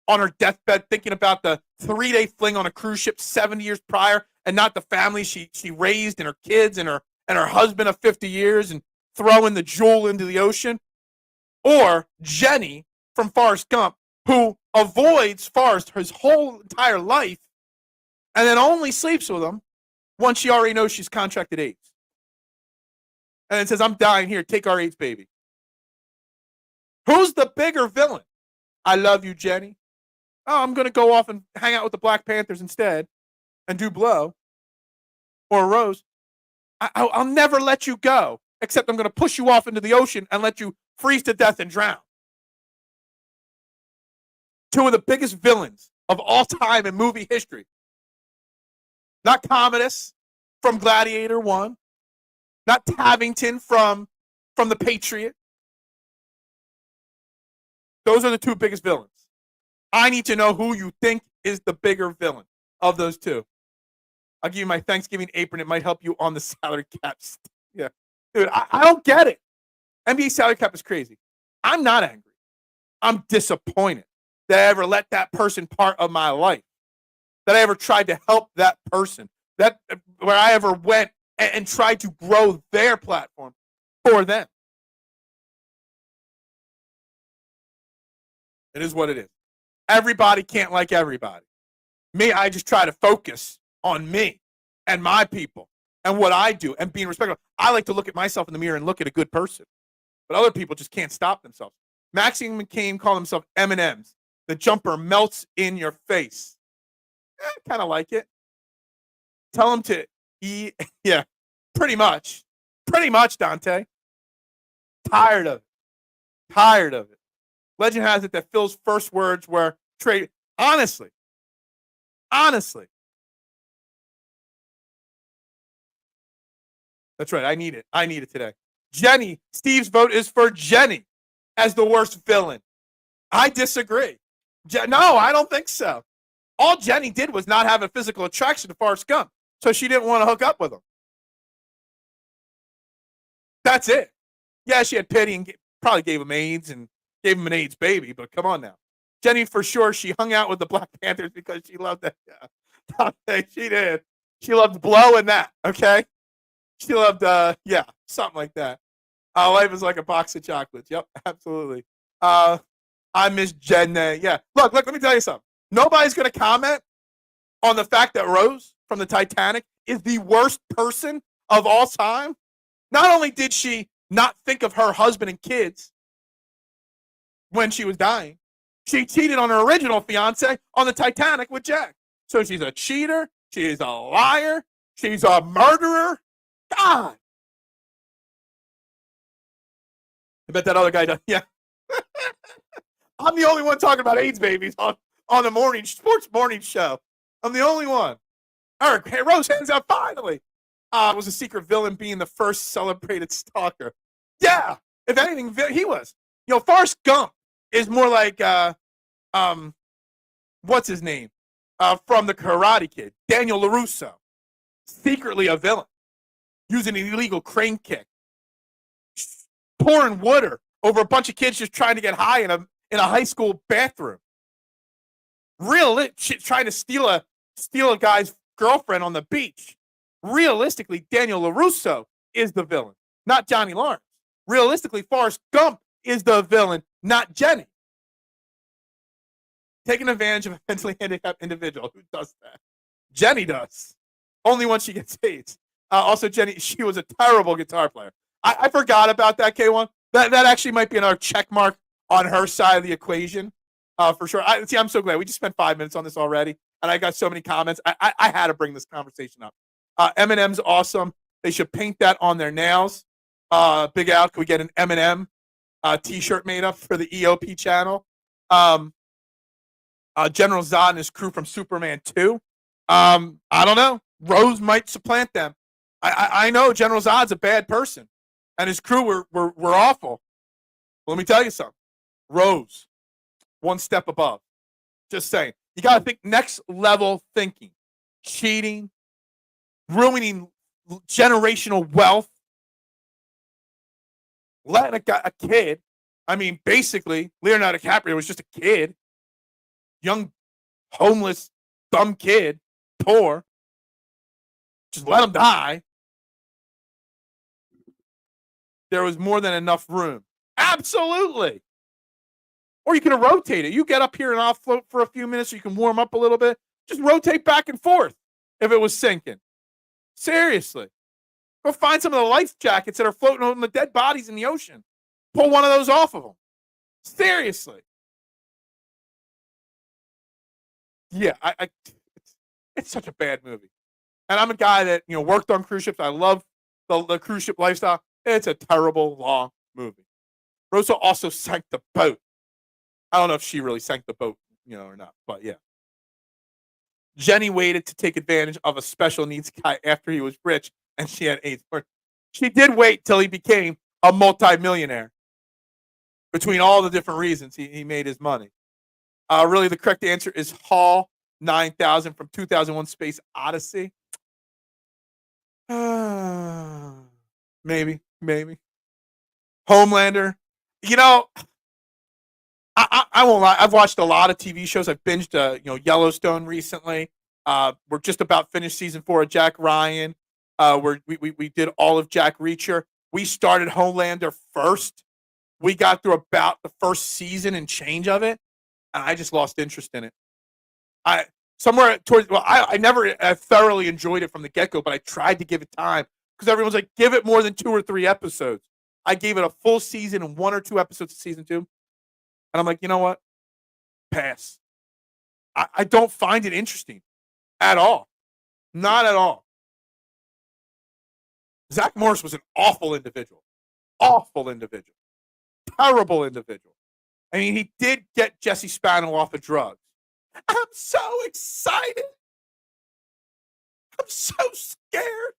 Speaker 1: on her deathbed thinking about the 3-day fling on a cruise ship 70 years prior and not the family she raised and her kids and her husband of 50 years and throwing the jewel into the ocean. Or Jenny from Forrest Gump, who avoids Forrest his whole entire life and then only sleeps with him once she already knows she's contracted AIDS. And then says, I'm dying here, take our AIDS baby. Who's the bigger villain? I love you, Jenny. Oh, I'm going to go off and hang out with the Black Panthers instead and do blow. Or Rose, I'll never let you go, except I'm going to push you off into the ocean and let you freeze to death and drown. Two of the biggest villains of all time in movie history. Not Commodus from Gladiator 1. Not Tavington from The Patriot. Those are the two biggest villains. I need to know who you think is the bigger villain of those two. I'll give you my Thanksgiving apron. It might help you on the salary cap. Yeah. Dude, I don't get it. NBA salary cap is crazy. I'm not angry. I'm disappointed that I ever let that person part of my life. That I ever tried to help that person. That where I ever went and tried to grow their platform for them. It is what it is. Everybody can't like everybody. Me, I just try to focus on me and my people and what I do and being respectful. I like to look at myself in the mirror and look at a good person. But other people just can't stop themselves. Maxine McCain called himself M&M's. The jumper melts in your face. Kind of like it. Tell him to eat. Yeah, pretty much. Pretty much, Dante. Tired of it. Tired of it. Legend has it that Phil's first words were trade. Honestly. That's right. I need it. I need it today. Jenny. Steve's vote is for Jenny as the worst villain. I disagree. No, I don't think so. All Jenny did was not have a physical attraction to Forrest Gump, so she didn't want to hook up with him. That's it. Yeah, she had pity and probably gave him AIDS and gave him an AIDS baby, but come on now. Jenny, for sure, she hung out with the Black Panthers because she loved that. Yeah. She did. She loved blow and that, okay? She loved, something like that. Life is like a box of chocolates. Yep, absolutely. I miss Jenny. Yeah. Look, let me tell you something. Nobody's going to comment on the fact that Rose from the Titanic is the worst person of all time. Not only did she not think of her husband and kids when she was dying, she cheated on her original fiance on the Titanic with Jack. So she's a cheater. She's a liar. She's a murderer. God. I bet that other guy does. Yeah. I'm the only one talking about AIDS babies on the sports morning show. I'm the only one. Eric, hey, Rose hands out finally. Was a secret villain being the first celebrated stalker. Yeah. If anything, he was. Forrest Gump is more like, what's his name? From the Karate Kid, Daniel LaRusso. Secretly a villain. Using an illegal crane kick. Pouring water over a bunch of kids just trying to get high in a high school bathroom. Trying to steal a guy's girlfriend on the beach. Realistically, Daniel LaRusso is the villain, not Johnny Lawrence. Realistically, Forrest Gump is the villain, not Jenny. Taking advantage of a mentally handicapped individual. Who does that? Jenny does. Only once she gets AIDS. Also, Jenny, she was a terrible guitar player. I forgot about that, K1. That actually might be another check mark on her side of the equation, for sure. I'm so glad. We just spent 5 minutes on this already, and I got so many comments. I had to bring this conversation up. M&M's awesome. They should paint that on their nails. Big Al, can we get an M&M T-shirt made up for the EOP channel? General Zod and his crew from Superman 2. I don't know. Rose might supplant them. I know General Zod's a bad person, and his crew were awful. Well, let me tell you something. Rose, one step above. Just saying. You got to think next level thinking. Cheating, ruining generational wealth, letting a kid I mean, basically, Leonardo DiCaprio was just a kid, young, homeless, dumb kid, poor. Just let him die. There was more than enough room. Absolutely. Or you can rotate it. You get up here and I'll float for a few minutes so you can warm up a little bit. Just rotate back and forth if it was sinking. Seriously. Go find some of the life jackets that are floating on the dead bodies in the ocean. Pull one of those off of them. Seriously. Yeah, it's such a bad movie. And I'm a guy that, worked on cruise ships. I love the cruise ship lifestyle. It's a terrible, long movie. Rosa also sank the boat. I don't know if she really sank the boat, or not, but yeah. Jenny waited to take advantage of a special needs guy after he was rich and she had AIDS. She did wait till he became a multimillionaire. Between all the different reasons he made his money. Really, the correct answer is Hall 9000 from 2001 Space Odyssey. Maybe. Homelander. I won't lie. I've watched a lot of TV shows. I've binged, Yellowstone recently. We're just about finished season 4 of Jack Ryan. We did all of Jack Reacher. We started Homelander first. We got through about the first season and change of it, and I just lost interest in it. I never thoroughly enjoyed it from the get-go, but I tried to give it time because everyone's like, give it more than 2 or 3 episodes. I gave it a full season and 1 or 2 episodes of season 2. And I'm like, you know what? Pass. I don't find it interesting at all. Not at all. Zach Morris was an awful individual. Awful individual. Terrible individual. I mean, he did get Jesse Spano off of drugs. I'm so excited. I'm so scared.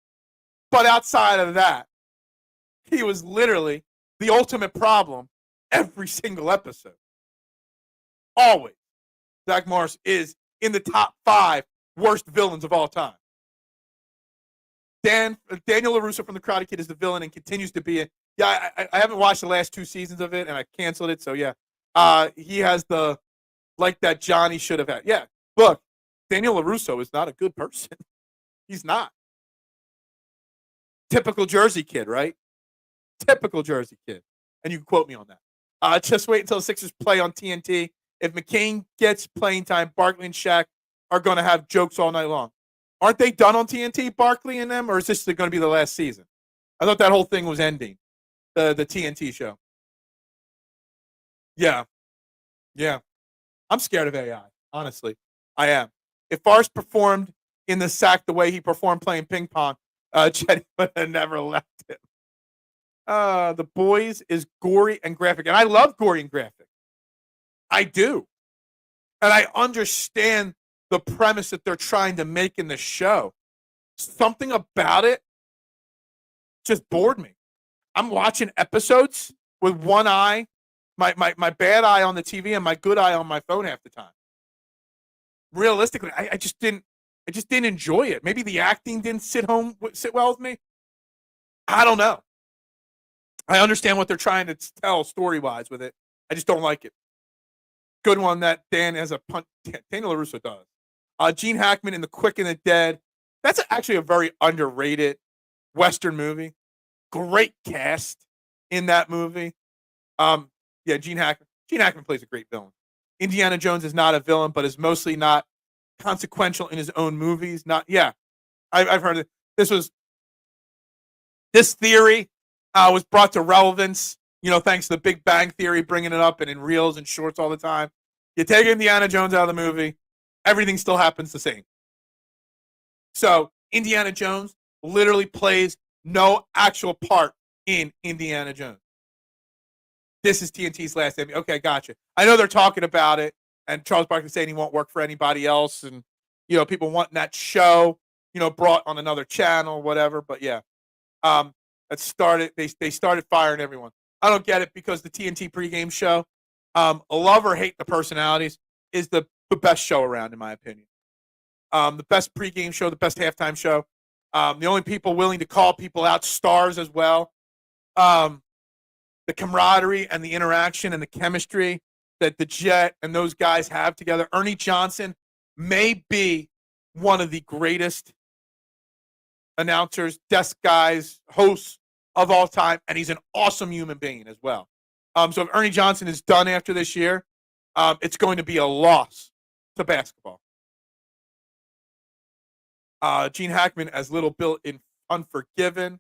Speaker 1: But outside of that, he was literally the ultimate problem every single episode. Always. Zach Morris is in the top 5 worst villains of all time. Daniel LaRusso from The Karate Kid is the villain and continues to be it. Yeah, I haven't watched the last 2 seasons of it, and I canceled it, so yeah. He has the, like that Johnny should have had. Yeah, look, Daniel LaRusso is not a good person. He's not. Typical Jersey kid, right? Typical Jersey kid. And you can quote me on that. Just wait until the Sixers play on TNT. If McCain gets playing time, Barkley and Shaq are going to have jokes all night long. Aren't they done on TNT, Barkley and them, or is this going to be the last season? I thought that whole thing was ending, the TNT show. Yeah. I'm scared of AI, honestly. I am. If Forrest performed in the sack the way he performed playing ping pong, Chetty would have never left him. The Boys is gory and graphic, and I love gory and graphic. I do. And I understand the premise that they're trying to make in the show. Something about it just bored me. I'm watching episodes with one eye, my bad eye on the TV and my good eye on my phone half the time. Realistically, I just didn't enjoy it. Maybe the acting didn't sit well with me. I don't know. I understand what they're trying to tell story-wise with it. I just don't like it. Good one that Dan has a punt. Daniel LaRusso does. Gene Hackman in The Quick and the Dead. That's actually a very underrated Western movie. Great cast in that movie. Yeah, Gene Hackman. Gene Hackman plays a great villain. Indiana Jones is not a villain, but is mostly not consequential in his own movies. I've heard it. This theory was brought to relevance, thanks to the Big Bang Theory bringing it up and in reels and shorts all the time. You take Indiana Jones out of the movie, everything still happens the same. So Indiana Jones literally plays no actual part in Indiana Jones. This is TNT's last movie. Okay, gotcha. I know they're talking about it, and Charles Barkley saying he won't work for anybody else, and people wanting that show, brought on another channel, whatever. But yeah, that started. They started firing everyone. I don't get it because the TNT pregame show, love or hate the personalities, is the best show around in my opinion. The best pregame show, the best halftime show. The only people willing to call people out, stars as well. the camaraderie and the interaction and the chemistry that the Jet and those guys have together. Ernie Johnson may be one of the greatest announcers, desk guys, hosts of all time, and he's an awesome human being as well. So if Ernie Johnson is done after this year, it's going to be a loss to basketball. Gene Hackman as Little Bill in Unforgiven.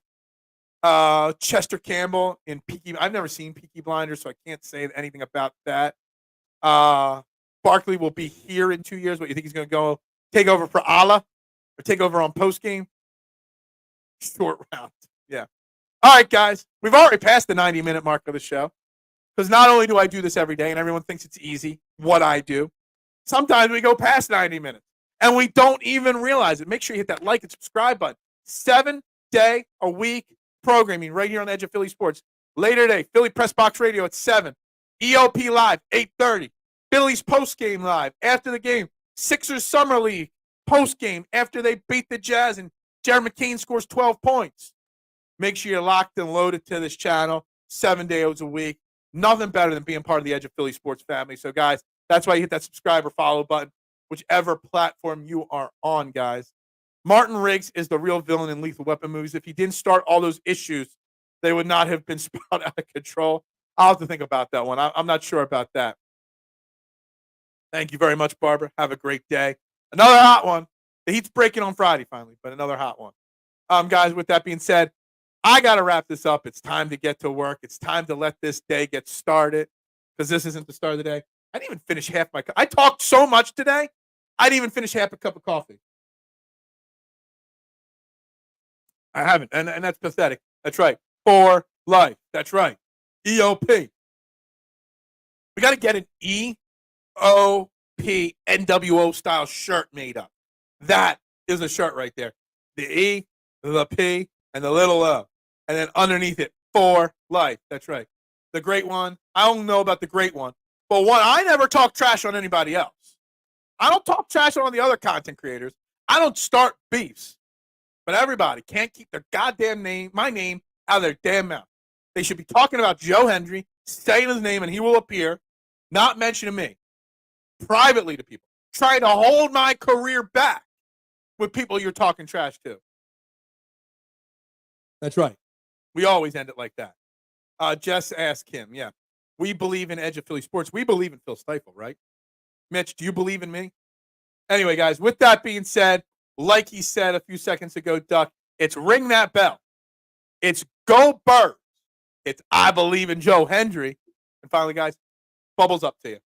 Speaker 1: Chester Campbell in Peaky. I've never seen Peaky Blinders, so I can't say anything about that. Barkley will be here in 2 years. What, you think he's going to go take over for Allah or take over on post game? Short round. Yeah. All right, guys. We've already passed the 90-minute mark of the show because not only do I do this every day and everyone thinks it's easy, what I do, sometimes we go past 90 minutes and we don't even realize it. Make sure you hit that like and subscribe button. 7-day-a-week programming right here on the Edge of Philly Sports. Later today, Philly Press Box Radio at 7. EOP Live, 8:30. Phillies postgame live after the game. Sixers Summer League postgame after they beat the Jazz and Jared McCain scores 12 points. Make sure you're locked and loaded to this channel 7 days a week. Nothing better than being part of the Edge of Philly Sports family. So, guys, that's why you hit that subscribe or follow button, whichever platform you are on, guys. Martin Riggs is the real villain in Lethal Weapon movies. If he didn't start all those issues, they would not have been spun out of control. I'll have to think about that one. I'm not sure about that. Thank you very much, Barbara. Have a great day. Another hot one. The heat's breaking on Friday, finally, but another hot one. Guys, with that being said, I got to wrap this up. It's time to get to work. It's time to let this day get started because this isn't the start of the day. I didn't even finish half my cup. I talked so much today, I didn't even finish half a cup of coffee. I haven't, and that's pathetic. That's right. For life. That's right. EOP. We got to get an EOP NWO style shirt made up. That is a shirt right there. The E, the P, and the little O. And then underneath it, for life. That's right. The great one. I don't know about the great one. But one, I never talk trash on anybody else. I don't talk trash on the other content creators. I don't start beefs. But everybody can't keep their goddamn name, my name, out of their damn mouth. They should be talking about Joe Hendry, saying his name, and he will appear, not mentioning me, privately to people, trying to hold my career back with people you're talking trash to. That's right. We always end it like that. Jess asked him, yeah, we believe in Edge of Philly Sports. We believe in Phil Stiefel, right? Mitch, do you believe in me? Anyway, guys, with that being said, like he said a few seconds ago, Duck, it's ring that bell. It's go Birds. It's I believe in Joe Hendry. And finally, guys, bubbles up to you.